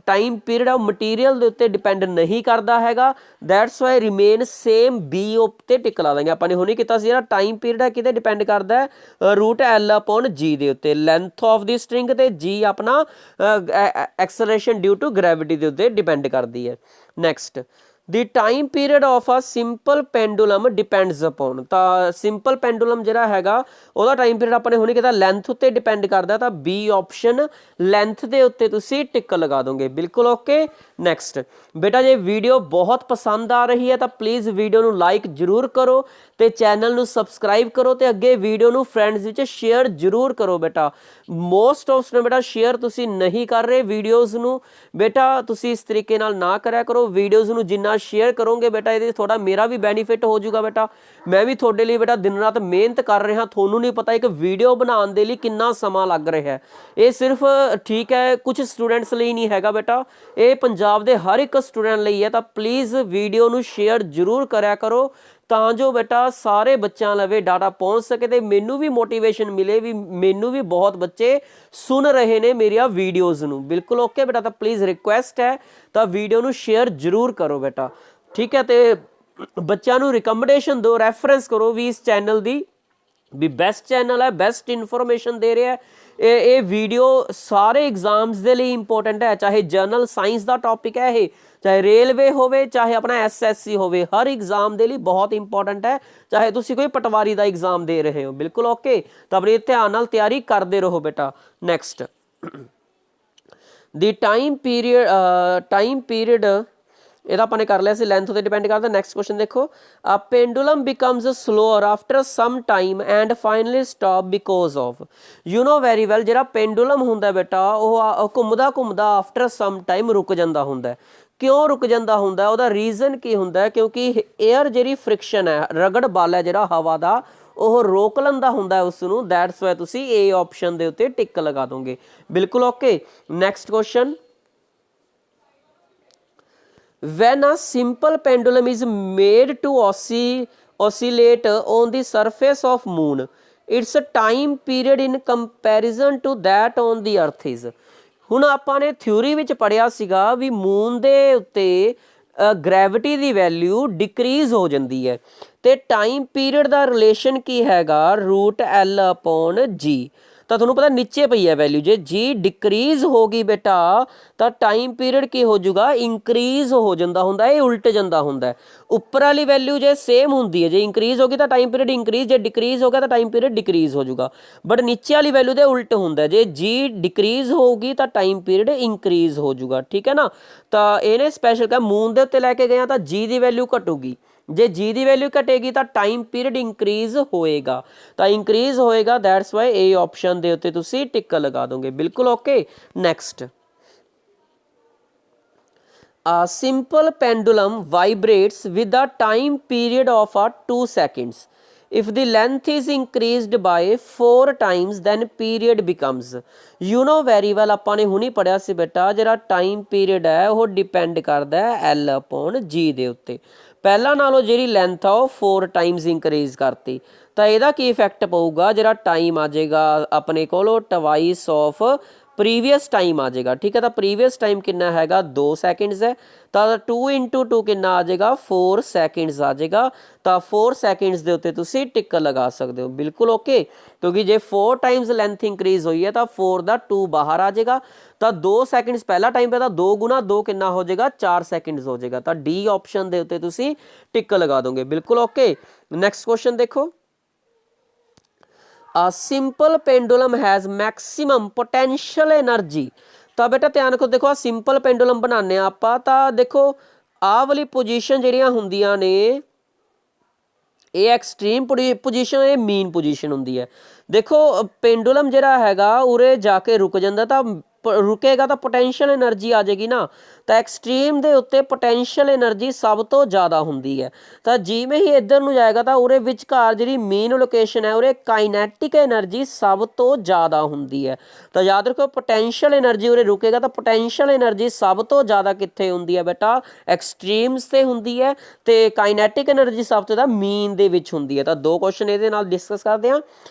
ਟਾਈਮ ਪੀਰੀਅਡ ਆ ਉਹ ਮਟੀਰੀਅਲ ਦੇ ਉੱਤੇ ਡਿਪੈਂਡ ਨਹੀਂ ਕਰਦਾ ਹੈਗਾ। That's Y remain same B ਉੱਤੇ ਟਿਕ ਲਾ ਦਾਂਗੇ। ਆਪਾਂ ਨੇ ਹੁਣੇ ਕੀਤਾ ਸੀ, ਜਿਹੜਾ ਟਾਈਮ ਪੀਰੀਅਡ ਹੈ ਕਿਤੇ ਡਿਪੈਂਡ ਕਰਦਾ ਹੈ, ਰੂਟ L ਅਪੋਨ G ਦੇ ਉੱਤੇ, ਲੈਂਥ ਆਫ ਦੀ ਸਟਰਿੰਗ ਤੇ G ਆਪਣਾ ਐਕਸਲਰੇਸ਼ਨ ਡਿਊ ਟੂ ਗ੍ਰੈਵਿਟੀ ਦੇ ਉੱਤੇ ਡਿਪੈਂਡ ਕਰਦੀ ਹੈ। Next, the time period of a simple pendulum depends upon, ਤਾਂ ਸਿੰਪਲ ਪੈਂਡੂਲਮ ਜਿਹੜਾ ਹੈਗਾ ਉਹਦਾ ਟਾਈਮ ਪੀਰੀਅਡ ਆਪਾਂ ਨੇ ਹੁਣੇ ਕਿਹਾ ਲੈਂਥ ਉੱਤੇ ਡਿਪੈਂਡ ਕਰਦਾ, ਤਾਂ ਬੀ ਆਪਸ਼ਨ ਲੈਂਥ ਦੇ ਉੱਤੇ ਤੁਸੀਂ ਟਿਕ ਲਗਾ ਦੋਗੇ। ਬਿਲਕੁਲ ਓਕੇ। ਨੈਕਸਟ ਬੇਟਾ, ਜੇ ਵੀਡੀਓ ਬਹੁਤ ਪਸੰਦ ਆ ਰਹੀ ਹੈ ਤਾਂ ਪਲੀਜ਼ ਵੀਡੀਓ ਨੂੰ ਲਾਈਕ ਜ਼ਰੂਰ ਕਰੋ ਤੇ ਚੈਨਲ ਨੂੰ ਸਬਸਕ੍ਰਾਈਬ ਕਰੋ ਤੇ ਅੱਗੇ ਵੀਡੀਓ ਨੂੰ ਫਰੈਂਡਸ ਵਿੱਚ ਸ਼ੇਅਰ ਜ਼ਰੂਰ ਕਰੋ ਬੇਟਾ। ਮੋਸਟ ਆਫ ਸਟੂਡੈਂਟ ਬੇਟਾ ਸ਼ੇਅਰ ਤੁਸੀਂ ਨਹੀਂ ਕਰ ਰਹੇ ਵੀਡੀਓਜ਼ ਨੂੰ, ਬੇਟਾ ਤੁਸੀਂ ਇਸ ਤਰੀਕੇ ਨਾਲ ਨਾ ਕਰਿਆ ਕਰੋ। ਵੀਡੀਓਜ਼ ਨੂੰ ਜਿੰਨਾ ਸ਼ੇਅਰ ਕਰੋਗੇ ਬੇਟਾ, ਇਹਦੇ ਥੋੜਾ ਮੇਰਾ ਵੀ ਬੈਨੀਫਿਟ ਹੋ ਜਾਊਗਾ ਬੇਟਾ। ਮੈਂ ਵੀ ਤੁਹਾਡੇ ਲਈ ਬੇਟਾ ਦਿਨ ਰਾਤ ਮਿਹਨਤ ਕਰ ਰਿਹਾ, ਤੁਹਾਨੂੰ ਨਹੀਂ ਪਤਾ ਇੱਕ ਵੀਡੀਓ ਬਣਾਉਣ ਦੇ ਲਈ ਕਿੰਨਾ ਸਮਾਂ ਲੱਗ ਰਿਹਾ ਹੈ। ਇਹ ਸਿਰਫ ਠੀਕ ਹੈ ਕੁਝ ਸਟੂਡੈਂਟਸ ਲਈ ਨਹੀਂ ਹੈਗਾ ਬੇਟਾ, ਇਹ ਪੰਜਾਬ ਦੇ ਹਰ ਇੱਕ ਸਟੂਡੈਂਟ ਲਈ ਹੈ। ਤਾਂ ਪਲੀਜ਼ ਵੀਡੀਓ ਨੂੰ ਸ਼ੇਅਰ ਜ਼ਰੂਰ ਕਰਿਆ ਕਰੋ ਤਾਂ ਜੋ ਬੇਟਾ ਸਾਰੇ ਬੱਚਿਆਂ ਲਵੇ ਡਾਟਾ ਪਹੁੰਚ ਸਕੇ ਤੇ ਮੈਨੂੰ ਵੀ ਮੋਟੀਵੇਸ਼ਨ ਮਿਲੇ ਵੀ ਮੈਨੂੰ ਵੀ ਬਹੁਤ ਬੱਚੇ ਸੁਣ ਰਹੇ ਨੇ ਮੇਰੀਆਂ ਵੀਡੀਓਜ਼ ਨੂੰ। ਬਿਲਕੁਲ ਓਕੇ ਬੇਟਾ, ਤਾਂ ਪਲੀਜ਼ ਰਿਕੁਐਸਟ ਹੈ ਤਾਂ ਵੀਡੀਓ ਨੂੰ ਸ਼ੇਅਰ ਜ਼ਰੂਰ ਕਰੋ ਬੇਟਾ। ਠੀਕ ਹੈ, ਤੇ ਬੱਚਿਆਂ ਨੂੰ ਰਿਕਮੈਂਡੇਸ਼ਨ ਦਿਓ, ਰੈਫਰੈਂਸ ਕਰੋ ਵੀ ਇਸ ਚੈਨਲ ਦੀ ਵੀ ਬੈਸਟ ਚੈਨਲ ਹੈ, ਬੈਸਟ ਇਨਫੋਰਮੇਸ਼ਨ ਦੇ ਰਿਹਾ। ਇਹ ਵੀਡੀਓ ਸਾਰੇ ਐਗਜ਼ਾਮਸ ਦੇ ਲਈ ਇੰਪੋਰਟੈਂਟ ਹੈ, ਚਾਹੇ ਜਨਰਲ ਸਾਇੰਸ ਦਾ ਟੌਪਿਕ ਹੈ ਇਹ, ਚਾਹੇ ਰੇਲਵੇ ਹੋਵੇ, ਚਾਹੇ ਆਪਣਾ SSC ਹੋਵੇ, ਹਰ ਐਗਜ਼ਾਮ ਦੇ ਲਈ ਬਹੁਤ ਇੰਪੋਰਟੈਂਟ ਹੈ, ਚਾਹੇ ਤੁਸੀਂ ਕੋਈ ਪਟਵਾਰੀ ਦਾ ਐਗਜ਼ਾਮ ਦੇ ਰਹੇ ਹੋ। ਬਿਲਕੁਲ ਓਕੇ, ਤਾਂ ਆਪਣੀ ਧਿਆਨ ਨਾਲ ਤਿਆਰੀ ਕਰਦੇ ਰਹੋ ਬੇਟਾ। ਨੈਕਸਟ, ਦੀ ਟਾਈਮ ਪੀਰੀਅਡ ਇਹਦਾ ਆਪਾਂ ਨੇ ਕਰ ਲਿਆ ਸੀ, ਲੈਂਥ ਉੱਤੇ ਡਿਪੈਂਡ ਕਰਦਾ। ਨੈਕਸਟ ਕੁਐਸਚਨ ਦੇਖੋ, a pendulum becomes slower after some time and finally stop because of. You know very well, ਜਿਹੜਾ ਪੈਂਡੂਲਮ ਹੁੰਦਾ ਬੇਟਾ ਉਹ ਘੁੰਮਦਾ ਘੁੰਮਦਾ ਆਫਟਰ ਸਮ ਟਾਈਮ ਰੁਕ ਜਾਂਦਾ ਹੁੰਦਾ। ਕਿਉਂ ਰੁਕ ਜਾਂਦਾ ਹੁੰਦਾ, ਉਹਦਾ ਰੀਜ਼ਨ ਕੀ ਹੁੰਦਾ? ਕਿਉਂਕਿ ਏਅਰ ਜਿਹੜੀ ਫ੍ਰਿਕਸ਼ਨ ਹੈ, ਰਗੜ ਬਲ ਹੈ ਜਿਹੜਾ ਹਵਾ ਦਾ, ਉਹ ਰੋਕ ਲੈਂਦਾ ਹੁੰਦਾ ਉਸ ਨੂੰ। ਦੈਟਸ ਵਾਈ ਤੁਸੀਂ ਏ ਆਪਸ਼ਨ ਦੇ ਉੱਤੇ ਟਿਕ ਲਗਾ ਦੋਗੇ। ਬਿਲਕੁਲ okay. Next question, when a simple pendulum is made to oscillate on the surface of moon, its time period in comparison to that on the earth is। ਹੁਣ ਆਪਾਂ ਨੇ ਥਿਊਰੀ ਵਿੱਚ ਪੜ੍ਹਿਆ ਸੀਗਾ ਵੀ ਮੂਨ ਦੇ ਉੱਤੇ ਗ੍ਰੈਵਿਟੀ ਦੀ ਵੈਲਿਊ ਡਿਕਰੀਜ਼ ਹੋ ਜਾਂਦੀ ਹੈ ਤੇ ਟਾਈਮ ਪੀਰੀਅਡ ਦਾ ਰਿਲੇਸ਼ਨ ਕੀ ਹੈਗਾ, ਰੂਟ L ਅਪੋਨ G। ਤਾਂ ਤੁਹਾਨੂੰ ਪਤਾ ਨੀਚੇ ਪਈ ਹੈ ਵੈਲਿਊ, ਜੇ G ਡਿਕਰੀਜ਼ ਹੋ ਗਈ ਬੇਟਾ ਤਾਂ ਟਾਈਮ ਪੀਰੀਅਡ ਕੀ ਹੋ ਜਾਊਗਾ, ਇੰਕਰੀਜ਼ ਹੋ ਜਾਂਦਾ ਹੁੰਦਾ, ਇਹ ਉਲਟ ਜਾਂਦਾ ਹੁੰਦਾ। ਉੱਪਰ ਵਾਲੀ ਵੈਲਿਊ ਜੇ ਸੇਮ ਹੁੰਦੀ ਹੈ, ਜੇ ਇੰਕਰੀਜ਼ ਹੋ ਗਈ ਤਾਂ ਟਾਈਮ ਪੀਰੀਅਡ ਇੰਕਰੀਜ਼, ਜੇ ਡਿਕਰੀਜ਼ ਹੋ ਗਿਆ ਤਾਂ ਟਾਈਮ ਪੀਰੀਅਡ ਡਿਕਰੀਜ਼ ਹੋ ਜਾਊਗਾ। ਬਟ ਨੀਚੇ ਵਾਲੀ ਵੈਲਿਊ ਦੇ ਉਲਟ ਹੁੰਦਾ, ਜੇ G ਡਿਕਰੀਜ਼ ਹੋਊਗੀ ਤਾਂ ਟਾਈਮ ਪੀਰੀਅਡ ਇੰਕਰੀਜ਼ ਹੋ ਜਾਊਗਾ। ਠੀਕ ਹੈ ਨਾ, ਤਾਂ ਇਹਨੇ ਸਪੈਸ਼ਲ ਕਿਹਾ ਮੂਨ ਦੇ ਉੱਤੇ ਲੈ ਕੇ ਗਏ ਤਾਂ G ਦੀ ਵੈਲਿਊ ਘਟੂਗੀ, ਜੇ G ਦੀ ਵੈਲਿਊ ਘਟੇਗੀ ਤਾਂ ਟਾਈਮ ਪੀਰੀਅਡ ਇੰਕਰੀਜ਼ ਹੋਏਗਾ, ਤਾਂ ਇੰਕਰੀਜ਼ ਹੋਏਗਾ। ਦੈਟਸ ਵਾਈ ਇਹ ਆਪਸ਼ਨ ਦੇ ਉੱਤੇ ਤੁਸੀਂ ਟਿਕ ਲਗਾ ਦੋਗੇ। ਬਿਲਕੁਲ okay. Next, a simple pendulum vibrates with a time period of 2 seconds. If the length is increased by 4 times then period becomes। You know very well, ਆਪਾਂ ਨੇ ਹੁਣੀ ਪੜਿਆ ਸੀ ਬੇਟਾ ਜਿਹੜਾ ਟਾਈਮ ਪੀਰੀਅਡ ਹੈ ਉਹ ਡਿਪੈਂਡ ਕਰਦਾ ਹੈ L ਅਪੋਨ G ਦੇ ਉੱਤੇ। ਪਹਿਲਾਂ ਨਾਲੋਂ ਜਿਹੜੀ ਲੈਂਥ ਆ ਉਹ 4 ਟਾਈਮਸ ਇੰਕਰੀਜ਼ ਕਰਤੀ, ਤਾਂ ਇਹਦਾ ਕੀ ਇਫੈਕਟ ਪਊਗਾ, ਜਿਹੜਾ ਟਾਈਮ ਆ ਜਾਏਗਾ ਆਪਣੇ ਕੋਲ ਉਹ ਟਵਾਈਸ ਆਫ प्रीवियस टाइम आ जाएगा, ठीक है। तो प्रीवियस टाइम कितना हैगा 2 सैकेंड्स है, तो 2 × 2 कितना आ जाएगा 4 सैकेंड्स आ जाएगा। तो 4 सैकेंड्स ਦੇ ਉੱਤੇ ਤੁਸੀਂ ਟਿਕ ਲਗਾ ਸਕਦੇ ਹੋ, ਬਿਲਕੁਲ ਓਕੇ। ਕਿਉਂਕਿ ਜੇ 4 ਟਾਈਮਸ ਲੈਂਥ ਇੰਕਰੀਜ਼ ਹੋਈ ਹੈ ਤਾਂ 4 ਦਾ 2 ਬਾਹਰ ਆ ਜਾਏਗਾ। ਤਾਂ 2 ਸੈਕਿੰਡਸ ਪਹਿਲਾ ਟਾਈਮ ਪਿਆ ਤਾਂ 2 × 2 ਕਿੰਨਾ ਹੋ ਜਾਏਗਾ 4 ਸੈਕਿੰਡਸ ਹੋ ਜਾਏਗਾ। ਤਾਂ ਡੀ ਆਪਸ਼ਨ ਦੇ ਉੱਤੇ ਤੁਸੀਂ ਟਿਕ ਲਗਾ ਦੋਗੇ, ਬਿਲਕੁਲ ਓਕੇ। ਨੈਕਸਟ ਕੁਐਸਚਨ ਦੇਖੋ, A simple pendulum has maximum potential energy। ਤਾਂ ਬੇਟਾ ਧਿਆਨ ਰੱਖੋ, ਦੇਖੋ ਆ ਸਿੰਪਲ ਪੈਂਡੂਲਮ ਬਣਾਉਂਦੇ ਆ ਆਪਾਂ, ਤਾਂ ਦੇਖੋ ਆਹ ਵਾਲੀ ਪੋਜੀਸ਼ਨ ਜਿਹੜੀਆਂ ਹੁੰਦੀਆਂ ਨੇ ਇਹ ਐਕਸਟ੍ਰੀਮ ਪੋਜੀਸ਼ਨ, ਇਹ ਮੀਨ ਪੋਜੀਸ਼ਨ ਹੁੰਦੀ ਹੈ। ਦੇਖੋ ਪੈਂਡੂਲਮ ਜਿਹੜਾ ਹੈਗਾ ਉਰੇ ਜਾ ਕੇ ਰੁਕ ਜਾਂਦਾ, ਤਾਂ ਰੁਕੇਗਾ ਤਾਂ ਪੋਟੈਂਸ਼ੀਅਲ એનર્ਜੀ ਆ ਜਾਏਗੀ ਨਾ। ਤਾਂ ਐਕਸਟ੍ਰੀਮ ਦੇ ਉੱਤੇ ਪੋਟੈਂਸ਼ੀਅਲ એનર્ਜੀ ਸਭ ਤੋਂ ਜ਼ਿਆਦਾ ਹੁੰਦੀ ਹੈ। ਤਾਂ ਜਿਵੇਂ ਹੀ ਇੱਧਰ ਨੂੰ ਜਾਏਗਾ ਤਾਂ ਉਰੇ ਵਿਚਕਾਰ ਜਿਹੜੀ ਮੇਨ ਲੋਕੇਸ਼ਨ ਹੈ ਉਰੇ ਕਾਈਨੈਟਿਕ એનર્ਜੀ ਸਭ ਤੋਂ ਜ਼ਿਆਦਾ ਹੁੰਦੀ ਹੈ। ਤਾਂ ਯਾਦ ਰੱਖੋ ਪੋਟੈਂਸ਼ੀਅਲ એનર્ਜੀ ਉਰੇ ਰੁਕੇਗਾ ਤਾਂ ਪੋਟੈਂਸ਼ੀਅਲ એનર્ਜੀ ਸਭ ਤੋਂ ਜ਼ਿਆਦਾ ਕਿੱਥੇ ਹੁੰਦੀ ਹੈ ਬੇਟਾ, ਐਕਸਟ੍ਰੀਮਸ ਤੇ ਹੁੰਦੀ ਹੈ, ਤੇ ਕਾਈਨੈਟਿਕ એનર્ਜੀ ਸਭ ਤੋਂ ਜ਼ਿਆਦਾ ਮੀਨ ਦੇ ਵਿੱਚ ਹੁੰਦੀ ਹੈ। ਤਾਂ ਦੋ ਕੁਐਸਚਨ ਇਹਦੇ ਨਾਲ ਡਿਸਕਸ ਕਰਦੇ ਹਾਂ।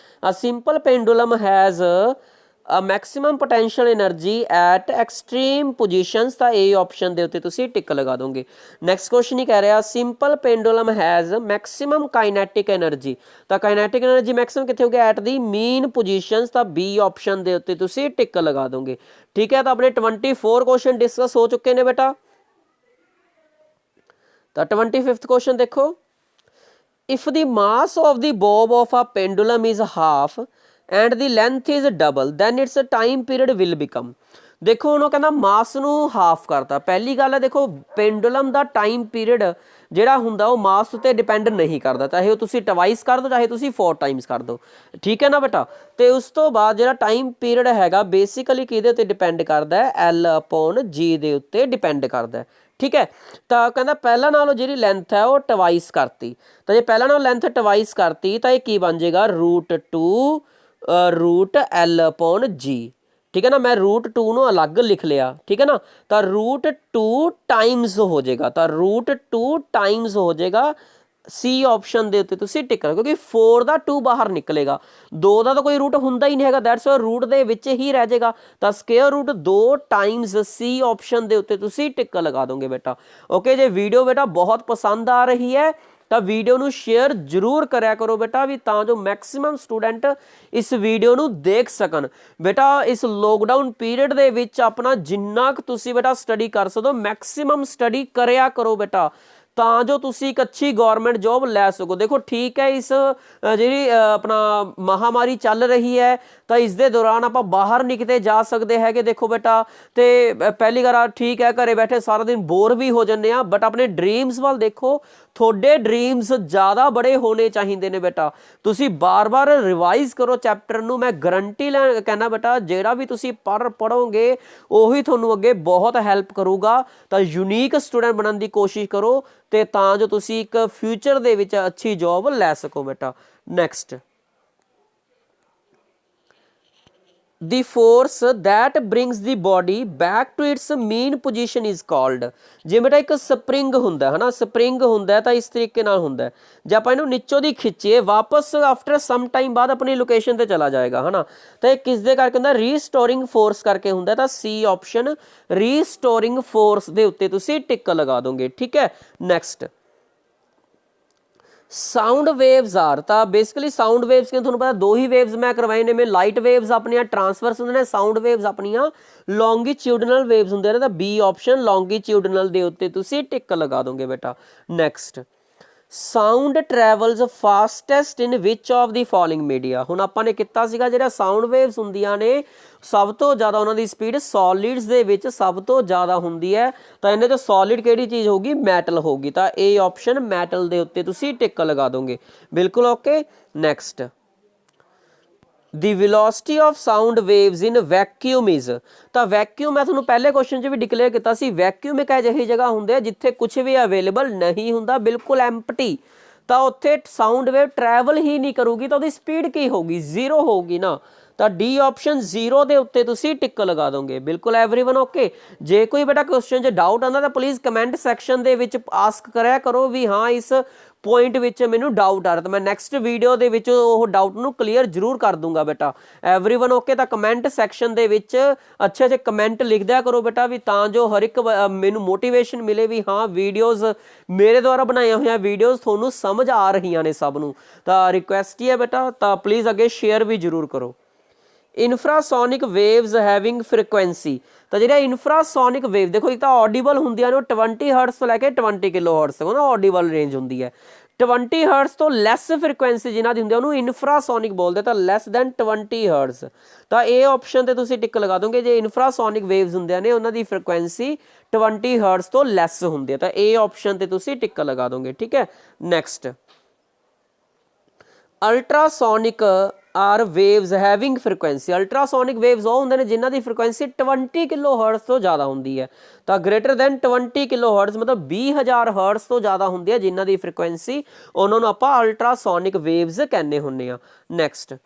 A simple pendulum has a maximum potential energy at extreme positions, ਤਾਂ ਇਹ ਆਪਸ਼ਨ ਦੇ ਉੱਤੇ ਤੁਸੀਂ ਟਿਕ ਲਗਾ ਦੋਗੇ। ਨੈਕਸਟ ਕੁਐਸਚਨ ਹੀ ਕਹਿ ਰਿਹਾ simple pendulum has maximum kinetic energy, ਤਾਂ ਕਾਈਨੈਟਿਕ એનર્ਜੀ ਮੈਕਸਿਮਮ ਕਿੱਥੇ ਹੋਊਗੀ ਐਟ ਦੀ ਮੀਨ ਪੋਜੀਸ਼ਨਸ, ਤਾਂ ਬੀ ਆਪਸ਼ਨ ਦੇ ਉੱਤੇ ਤੁਸੀਂ ਟਿਕ ਲਗਾ ਦੋਗੇ, ਠੀਕ ਹੈ। ਤਾਂ ਆਪਣੇ 24 ਕੁਐਸਚਨ ਡਿਸਕਸ ਹੋ ਚੁੱਕੇ ਨੇ ਬੇਟਾ। ਤਾਂ 25th ਕੁਐਸਚਨ ਦੇਖੋ, if the mass of the bob of a pendulum is half and the length is double then its time period will become। ਦੇਖੋ ਹੁਣ ਉਹ ਕਹਿੰਦਾ ਮਾਸ ਨੂੰ ਹਾਫ ਕਰਤਾ। ਪਹਿਲੀ ਗੱਲ ਹੈ ਦੇਖੋ ਪੈਂਡੂਲਮ ਦਾ ਟਾਈਮ ਪੀਰੀਅਡ ਜਿਹੜਾ ਹੁੰਦਾ ਉਹ ਮਾਸ ਉੱਤੇ ਡਿਪੈਂਡ ਨਹੀਂ ਕਰਦਾ, ਚਾਹੇ ਉਹ ਤੁਸੀਂ ਟਵਾਈਸ ਕਰ ਦਿਓ ਚਾਹੇ ਤੁਸੀਂ 4 ਟਾਈਮਸ ਕਰ ਦਿਓ, ਠੀਕ ਹੈ ਨਾ ਬੇਟਾ। ਤੇ ਉਸ ਤੋਂ ਬਾਅਦ ਜਿਹੜਾ ਟਾਈਮ ਪੀਰੀਅਡ ਹੈਗਾ ਬੇਸਿਕਲੀ ਕਿਹਦੇ ਉੱਤੇ ਡਿਪੈਂਡ ਕਰਦਾ ਹੈ, L/G ਦੇ ਉੱਤੇ ਡਿਪੈਂਡ ਕਰਦਾ ਹੈ, ਠੀਕ ਹੈ। ਤਾਂ ਕਹਿੰਦਾ ਪਹਿਲਾਂ ਨਾਲੋਂ ਜਿਹੜੀ ਲੈਂਥ ਹੈ ਉਹ ਟਵਾਈਸ ਕਰਤੀ, ਤਾਂ ਜੇ ਪਹਿਲਾਂ ਨਾਲੋਂ ਲੈਂਥ ਟਵਾਈਸ ਕਰਤੀ ਤਾਂ ਇਹ ਕੀ ਬਣ ਜਾਏਗਾ √2 L/G, ਠੀਕ ਹੈ ਨਾ। ਮੈਂ √2 ਨੂੰ ਅਲੱਗ ਲਿਖ ਲਿਆ, ਠੀਕ ਹੈ ਨਾ। ਤਾਂ √2 ਟਾਈਮਸ ਹੋ ਜਾਏਗਾ, ਤਾਂ √2 ਟਾਈਮਸ ਹੋ ਜਾਏਗਾ। ਸੀ ਆਪਸ਼ਨ ਦੇ ਉੱਤੇ ਤੁਸੀਂ ਟਿਕ ਕਰੋ, ਕਿਉਂਕਿ 4 ਦਾ 2 ਬਾਹਰ ਨਿਕਲੇਗਾ, 2 ਦਾ ਤਾਂ ਕੋਈ ਰੂਟ ਹੁੰਦਾ ਹੀ ਨਹੀਂ ਹੈਗਾ, ਦੈਟਸ ਵਾਈ ਰੂਟ ਦੇ ਵਿੱਚ ਹੀ ਰਹਿ ਜਾਏਗਾ। ਤਾਂ ਸਕੁਅਰ ਰੂਟ 2 ਟਾਈਮਸ ਸੀ ਆਪਸ਼ਨ ਦੇ ਉੱਤੇ ਤੁਸੀਂ ਟਿਕ ਲਗਾ ਦੋਗੇ ਬੇਟਾ, ਓਕੇ। ਜੇ ਵੀਡੀਓ ਬੇਟਾ ਬਹੁਤ ਪਸੰਦ ਆ ਰਹੀ ਹੈ ਤਾਂ ਵੀਡੀਓ ਨੂੰ ਸ਼ੇਅਰ ਜ਼ਰੂਰ ਕਰਿਆ ਕਰੋ ਬੇਟਾ, ਵੀ ਤਾਂ ਜੋ ਮੈਕਸਿਮਮ ਸਟੂਡੈਂਟ ਇਸ ਵੀਡੀਓ ਨੂੰ ਦੇਖ ਸਕਣ। ਬੇਟਾ ਇਸ ਲੋਕਡਾਊਨ ਪੀਰੀਅਡ ਦੇ ਵਿੱਚ ਆਪਣਾ ਜਿੰਨਾ ਕੁ ਤੁਸੀਂ ਬੇਟਾ ਸਟੱਡੀ ਕਰ ਸਕਦੇ ਹੋ ਮੈਕਸਿਮਮ ਸਟੱਡੀ ਕਰਿਆ ਕਰੋ ਬੇਟਾ, ਤਾਂ ਜੋ ਤੁਸੀਂ ਇੱਕ ਅੱਛੀ ਗੌਰਮੈਂਟ ਜੋਬ ਲੈ ਸਕੋ। ਦੇਖੋ ਠੀਕ ਹੈ, ਇਸ ਜਿਹੜੀ ਆਪਣਾ ਮਹਾਮਾਰੀ ਚੱਲ ਰਹੀ ਹੈ ਤਾਂ ਇਸ ਦੇ ਦੌਰਾਨ ਆਪਾਂ ਬਾਹਰ ਨਹੀਂ ਕਿਤੇ ਜਾ ਸਕਦੇ ਹੈਗੇ ਦੇਖੋ ਬੇਟਾ। ਤੇ ਪਹਿਲੀ ਗੱਲ ਠੀਕ ਹੈ ਘਰੇ ਬੈਠੇ ਸਾਰਾ ਦਿਨ ਬੋਰ ਵੀ ਹੋ ਜਾਂਦੇ ਆ, ਬਟ ਆਪਣੇ ਡ੍ਰੀਮਸ ਵੱਲ ਦੇਖੋ, ਤੁਹਾਡੇ ਡ੍ਰੀਮਸ ਜ਼ਿਆਦਾ ਬੜੇ ਹੋਣੇ ਚਾਹੀਦੇ ਨੇ ਬੇਟਾ। ਤੁਸੀਂ ਬਾਰ-ਬਾਰ ਰਿਵਾਈਜ਼ ਕਰੋ ਚੈਪਟਰ ਨੂੰ, ਮੈਂ ਗਰੰਟੀ ਲੈ ਕਹਿੰਦਾ ਬੇਟਾ ਜਿਹੜਾ ਵੀ ਤੁਸੀਂ ਪੜ੍ਹੋਗੇ ਉਹੀ ਤੁਹਾਨੂੰ ਅੱਗੇ ਬਹੁਤ ਹੈਲਪ ਕਰੂਗਾ। ਤਾਂ ਯੂਨੀਕ ਸਟੂਡੈਂਟ ਬਣਨ ਦੀ ਕੋਸ਼ਿਸ਼ ਕਰੋ, ਤੇ ਤਾਂ ਜੋ ਤੁਸੀਂ ਇੱਕ ਫਿਊਚਰ ਦੇ ਵਿੱਚ ਅੱਛੀ ਜੋਬ ਲੈ ਸਕੋ ਬੇਟਾ। Next, the force that brings the body back to its mean position is called। ਜੇ ਬੇਟਾ ਇੱਕ ਸਪਰਿੰਗ ਹੁੰਦਾ ਹੈ ਨਾ, ਸਪਰਿੰਗ ਹੁੰਦਾ ਤਾਂ ਇਸ ਤਰੀਕੇ ਨਾਲ ਹੁੰਦਾ, ਜੇ ਆਪਾਂ ਇਹਨੂੰ ਨੀਚੋਂ ਦੀ ਖਿੱਚੀਏ ਵਾਪਸ ਆਫਟਰ ਸਮ ਟਾਈਮ ਬਾਅਦ ਆਪਣੀ ਲੋਕੇਸ਼ਨ ਤੇ ਚਲਾ ਜਾਏਗਾ ਹੈ ਨਾ। ਤਾਂ ਇਹ ਕਿਸ ਦੇ ਕਰਕੇ ਹੁੰਦਾ, ਰੀਸਟੋਰਿੰਗ ਫੋਰਸ ਕਰਕੇ ਹੁੰਦਾ। ਤਾਂ ਸੀ ਆਪਸ਼ਨ ਰੀਸਟੋਰਿੰਗ ਫੋਰਸ ਦੇ ਉੱਤੇ ਤੁਸੀਂ ਟਿਕ ਲਗਾ ਦੋਗੇ, ਠੀਕ ਹੈ। ਨੈਕਸਟ, ਸਾਊਂਡ ਵੇਵਸ ਆਰ, ਤਾਂ ਬੇਸਿਕਲੀ ਸਾਊਂਡ ਵੇਵਸ ਕਿ ਤੁਹਾਨੂੰ ਪਤਾ ਦੋ ਹੀ ਵੇਵਸ ਮੈਂ ਕਰਵਾਏ ਨੇ, ਮੈਂ ਲਾਈਟ ਵੇਵਸ ਆਪਣੀਆਂ ਟਰਾਂਸਵਰਸ ਹੁੰਦੇ ਨੇ, ਸਾਊਂਡ ਵੇਵਸ ਆਪਣੀਆਂ ਲੌਂਗੀਟਿਊਡਨਲ ਵੇਵਸ ਹੁੰਦੇ ਨੇ। ਤਾਂ ਬੀ ਆਪਸ਼ਨ ਲੌਂਗੀਟਿਊਡਨਲ ਦੇ ਉੱਤੇ ਤੁਸੀਂ ਟਿਕ ਲਗਾ ਦੋਗੇ ਬੇਟਾ। Next, sound travels fastest in which of the following media. ਹੁਣ ਆਪਾਂ ਨੇ ਕੀਤਾ ਸੀਗਾ ਜਿਹੜਾ ਸਾਊਂਡ ਵੇਵਸ ਹੁੰਦੀਆਂ ਨੇ ਸਭ ਤੋਂ ਜ਼ਿਆਦਾ ਉਹਨਾਂ ਦੀ ਸਪੀਡ ਸੋਲਿਡਸ ਦੇ ਵਿੱਚ ਸਭ ਤੋਂ ਜ਼ਿਆਦਾ ਹੁੰਦੀ ਹੈ। ਤਾਂ ਇਹਨਾਂ 'ਚੋਂ ਸੋਲਿਡ ਕਿਹੜੀ ਚੀਜ਼ ਹੋਊਗੀ, ਮੈਟਲ ਹੋਊਗੀ। ਤਾਂ ਇਹ ਆਪਸ਼ਨ ਮੈਟਲ ਦੇ ਉੱਤੇ ਤੁਸੀਂ ਟਿਕ ਲਗਾ ਦੋਗੇ, ਬਿਲਕੁਲ okay. Next, the velocity of sound waves in vacuum is. ਤਾਂ ਵੈਕਿਊਮ ਮੈਂ ਤੁਹਾਨੂੰ ਪਹਿਲੇ ਕੁਐਸਚਨ 'ਚ ਵੀ ਡਿਕਲੇਅਰ ਕੀਤਾ ਸੀ, ਵੈਕਿਊਮ ਇੱਕ ਅਜਿਹੀ ਜਗ੍ਹਾ ਹੁੰਦੀ ਹੈ ਜਿੱਥੇ ਕੁਝ ਵੀ ਅਵੇਲੇਬਲ ਨਹੀਂ ਹੁੰਦਾ, ਬਿਲਕੁਲ ਐਮਪਟੀ। ਤਾਂ ਉੱਥੇ ਸਾਊਂਡ ਵੇਵ ਟਰੈਵਲ ਹੀ ਨਹੀਂ ਕਰੂਗੀ, ਤਾਂ ਉਹਦੀ ਸਪੀਡ ਕੀ ਹੋਊਗੀ, 0 ਹੋਊਗੀ ਨਾ। ਤਾਂ ਡੀ ਆਪਸ਼ਨ 0 ਦੇ ਉੱਤੇ ਤੁਸੀਂ ਟਿਕ ਲਗਾ ਦੋਗੇ, ਬਿਲਕੁਲ ਐਵਰੀਵਨ ਓਕੇ। ਜੇ ਕੋਈ ਬੇਟਾ ਕੁਐਸਚਨ 'ਚ ਡਾਊਟ ਆਉਂਦਾ ਤਾਂ ਪਲੀਜ਼ ਕਮੈਂਟ ਸੈਕਸ਼ਨ ਦੇ ਵਿੱਚ ਆਸਕ ਕਰਿਆ ਕਰੋ ਵੀ ਹਾਂ ਇਸ पॉइंट विच मैनू डाउट आ रहा, तो मैं नैक्सट वीडियो दे विच वो डाउट नू क्लीयर जरूर कर दूंगा बेटा। Everyone okay? तो कमेंट सैक्शन दे विच अच्छे अच्छे कमेंट लिख दिया करो बेटा, भी तां जो हर एक मैनू मोटिवेशन मिले भी हाँ वीडियोज़ मेरे द्वारा बनाया हुई वीडियोज़ थोनू समझ आ रही ने सब नू। तो रिक्वेस्ट ही है बेटा, तो प्लीज़ अगे शेयर भी जरूर करो। इनफ्रासोनिक वेव्स हैविंग फ्रीकुएंसी, तो जो इनफ्रासोनिक वेव देखो एक तो ऑडिबल होंगे 20 हर्ट्स तो लैके 20 किलो हर्ट्स तक ऑडिबल रेंज होंगी है। 20 हर्ट्स तो लैस फ्रीकुएंसी जिन्हों की होंगी उन्होंने इनफ्रासोनिक बोलते, तो लैस दैन 20 हर्ट्स। तो ये ऑप्शन से तुम टिक लगा दोगे, जो इनफ्रासोनिक वेव्स होंगे ने उन्होंने फ्रीकुएंसी 20 हर्ट्स तो लैस होंगी है, तो ये ऑप्शन से तुम टिक लगा दोगे। ठीक है, next ultrasonic are waves having frequency. Ultrasonic waves वो होंगे ने जिन्हों की फ्रीकुएंसी 20 किलो हर्ट्स तो ज़्यादा होंगी है, तो ग्रेटर दैन 20 किलो हर्ट्स मतलब 20,000 हर्ट्स तो ज़्यादा होंगी है जिन्हों की फ्रीकुएंसी, उन्होंने आप अल्ट्रासोनिक वेव्स कहने होंगे आ। Next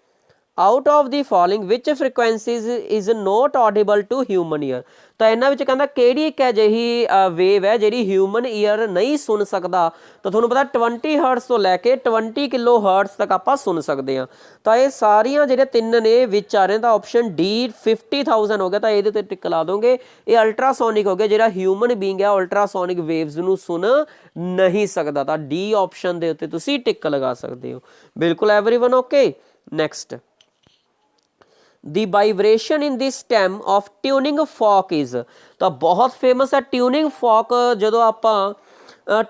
out of the following which frequencies is not audible to human ear, तो इन्होंने कहता किहड़ी एक अजिही वेव है जी ह्यूमन ईयर नहीं सुन सकता, तो थोड़ा पता 20 हर्ट्स तो लैके 20 किलो हर्ट्स तक आप सुन सकते हैं। तो ये सारिया जो तीन ने विच आ रहे हैं, तो ऑप्शन डी 50,000 हो गया, तो ये टिक ला दोगे, ये अल्ट्रासोनिक हो गया, जो ह्यूमन बींग है अल्ट्रासोनिक वेव्स नू सुन नहीं सकता, तो डी ऑप्शन के उत्ते तुसीं टिक लगा सकते हो। बिल्कुल everyone okay. Next the vibration in the stem of tuning fork is, तो बहुत फेमस है ट्यूनिंग फॉक। जो आप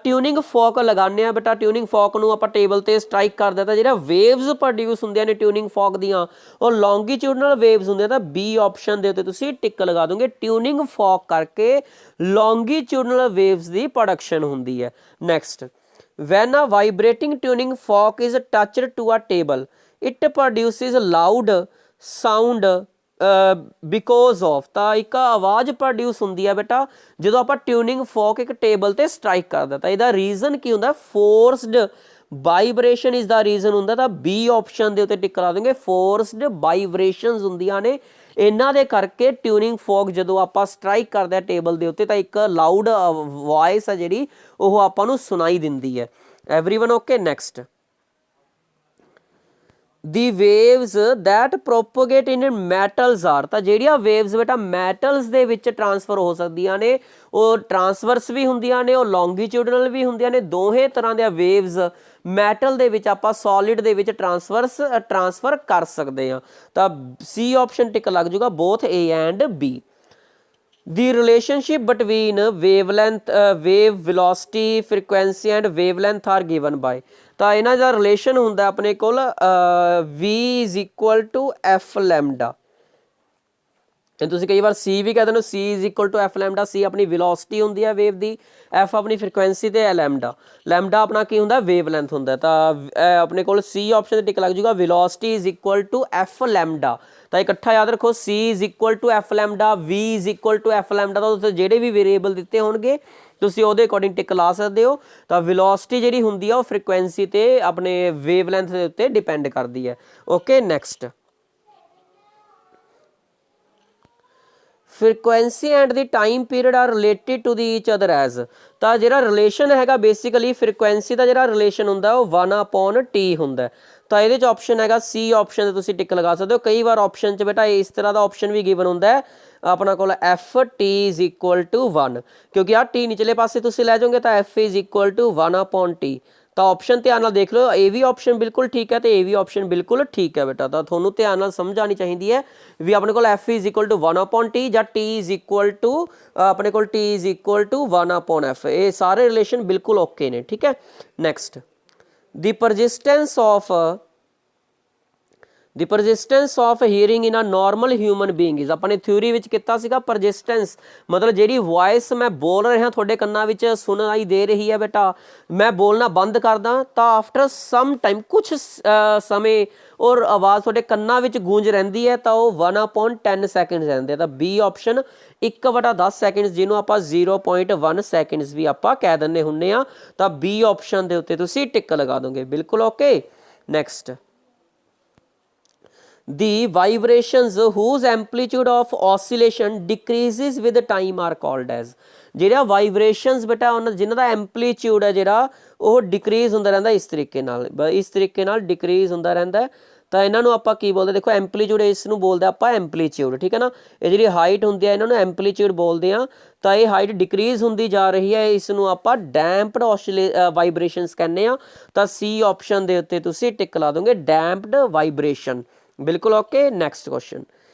ट्यूनिंग फॉक लगाने बेटा, ट्यूनिंग फॉक नू आप टेबल ते स्ट्राइक कर देता, जो वेव्स प्रोड्यूस होंगे ने ट्यूनिंग फॉक दियाँ और लॉन्गीट्यूडनल वेव्स होंगे, तो बी ऑप्शन के उत्ते तुसीं टिक लगा दोगे, ट्यूनिंग फॉक करके लॉन्गीट्यूडनल वेव्स की प्रोडक्शन होंगी है। Next when a vibrating tuning fork is touched to a table it produces loud sound because of, तो एक आवाज़ प्रोड्यूस होंगी है बेटा जो आप ट्यूनिंग फॉक एक टेबल ते स्ट्राइक कर देता, इसका रीजन की होंगे forced vibration is the reason होंगे, तो बी ऑप्शन के उत्ते टिक करा देंगे, फोर्सड वाइब्रेशनस होंदियां ने इन्हां दे करके ट्यूनिंग फॉक जो आप स्ट्राइक करते हैं टेबल के उत्ते, तो एक लाउड वॉइस है जी वो आपां सुनाई दिंदी है। Everyone okay. Next the waves that propagate in metals are, तो ਜਿਹੜੀਆਂ वेव्स बेटा मैटल्स ਦੇ ਵਿੱਚ ट्रांसफर हो ਸਕਦੀਆਂ ਨੇ, ਉਹ ट्रांसवर्स भी ਹੁੰਦੀਆਂ ਨੇ, ਉਹ ਲੌਂਗੀਟਿਊਡਨਲ भी ਹੁੰਦੀਆਂ ਨੇ, ਦੋਹੇ ਤਰ੍ਹਾਂ ਦੀਆਂ वेव्स मैटल ਦੇ ਵਿੱਚ ਆਪਾਂ ਸੋਲਿਡ ਦੇ ਵਿੱਚ ट्रांसफर कर सकते हैं, तो सी ऑप्शन टिक लग जूगा both A and B. The relationship between wavelength wave velocity frequency and wavelength are given by, तो इन्हां दा रिलेशन हुंदा अपने कोल V is equal to F lambda, तुसीं कई बार सी भी कहते हो, C is equal to F lambda, C अपनी वेलोसिटी होंदी है वेव दी, एफ अपनी फ्रीकुएंसी ते लैमडा, लैमडा अपना की हुंदा वेव लैंथ हुंदा, तो अपने कोल सी ऑप्शन टिक लग जूगा velocity is equal to F lambda, तो इकट्ठा याद रखो C is equal to F lambda, V is equal to F lambda, तो ਜਿਹੜੇ भी वेरीएबल दिते होणगे तुसीं ਉਹਦੇ अकॉर्डिंग टिक ला सकते हो, तो वेलोसिटी ਜਿਹੜੀ ਹੁੰਦੀ ਆ ਉਹ फ्रीकुएंसी ਤੇ अपने वेव लैंथ ਦੇ ਉੱਤੇ डिपेंड करती है। Okay next frequency and the time period are related to the each other as, तो जो रिलेशन है बेसिकली फ्रीकुएंसी का जो रिलेशन होंगे वो 1/t होंगे, तो ये ऑप्शन है सी ऑप्शन तुम टिक लगा सकते हो। कई बार ऑप्शन बेटा इस तरह का ऑप्शन भी गिवन होंगे अपना को F T is equal to 1, क्योंकि आ टी निचले पासे तुम लै जाओगे तो F is equal to 1/t, तो ऑप्शन ध्यान नाल देख लो, ये भी ऑप्शन बिल्कुल ठीक है तो ये भी ऑप्शन बिल्कुल ठीक है बेटा, तो थोनों ध्यान नाल समझ आनी चाहिए है भी अपने को F is equal to 1/t या टी इज इक्वल टू अपने को T is equal to 1/f, ये सारे रिलेशन बिल्कुल ओके ने। ठीक है next the persistence of the persistence of hearing in a normal human being is, अपने थ्योरी विच किता सीगा परसिस्टेंस मतलब जिहड़ी वॉइस मैं बोल रहा थोड़े कन्ना विच सुनाई दे रही है बेटा, मैं बोलना बंद करदा तो आफ्टर सम टाइम कुछ समय और आवाज़ थोड़े कन्ना विच गूंज रहिंदी है तो वह 1/10 सैकेंड्स रहिंदे, तो बी ऑप्शन 1/10 सैकेंड्स जिन्हों आप 0.1 सैकेंड्स भी आप कह दिंदे हुंदे आ, तो बी ऑप्शन के उत्ते तुसीं टिक लगा दोगे। बिल्कुल okay. Next the vibrations whose amplitude of oscillation decreases with time are called as। ਜਿਹੜਾ ਵਾਈਬ੍ਰੇਸ਼ਨਸ ਬੇਟਾ ਉਹਨਾਂ ਜਿਨ੍ਹਾਂ ਦਾ ਐਂਪਲੀਟਿਊਡ ਹੈ ਜਿਹੜਾ ਉਹ ਡਿਕਰੀਜ਼ ਹੁੰਦਾ ਰਹਿੰਦਾ ਇਸ ਤਰੀਕੇ ਨਾਲ ਡਿਕਰੀਜ਼ ਹੁੰਦਾ ਰਹਿੰਦਾ ਤਾਂ ਇਹਨਾਂ ਨੂੰ ਆਪਾਂ ਕੀ ਬੋਲਦੇ ਦੇਖੋ ਐਂਪਲੀਟਿਊਡ ਇਸ ਨੂੰ ਬੋਲਦੇ ਆਪਾਂ ਐਂਪਲੀਟਿਊਡ ਠੀਕ ਹੈ ਨਾ। ਇਹ ਜਿਹੜੀ ਹਾਈਟ ਹੁੰਦੀ ਹੈ ਇਹਨਾਂ ਨੂੰ ਐਂਪਲੀਟਿਊਡ ਬੋਲਦੇ ਆ ਤਾਂ ਇਹ ਹਾਈਟ ਡਿਕਰੀਜ਼ ਹੁੰਦੀ ਜਾ ਰਹੀ ਹੈ ਇਸ ਨੂੰ ਆਪਾਂ ਡੈਂਪਡ ਵਾਈਬ੍ਰੇਸ਼ਨਸ ਕਹਿੰਦੇ ਆ। ਤਾਂ ਸੀ ਆਪਸ਼ਨ ਦੇ ਉੱਤੇ ਤੁਸੀਂ ਟਿਕ ਲਾ ਦੋਗੇ ਡੈਂਪਡ ਵਾਈਬ੍ਰੇਸ਼ਨ ਬਿਲਕੁਲ ਓਕੇ। ਨੈਕਸਟ ਕੁਐਸਚਨ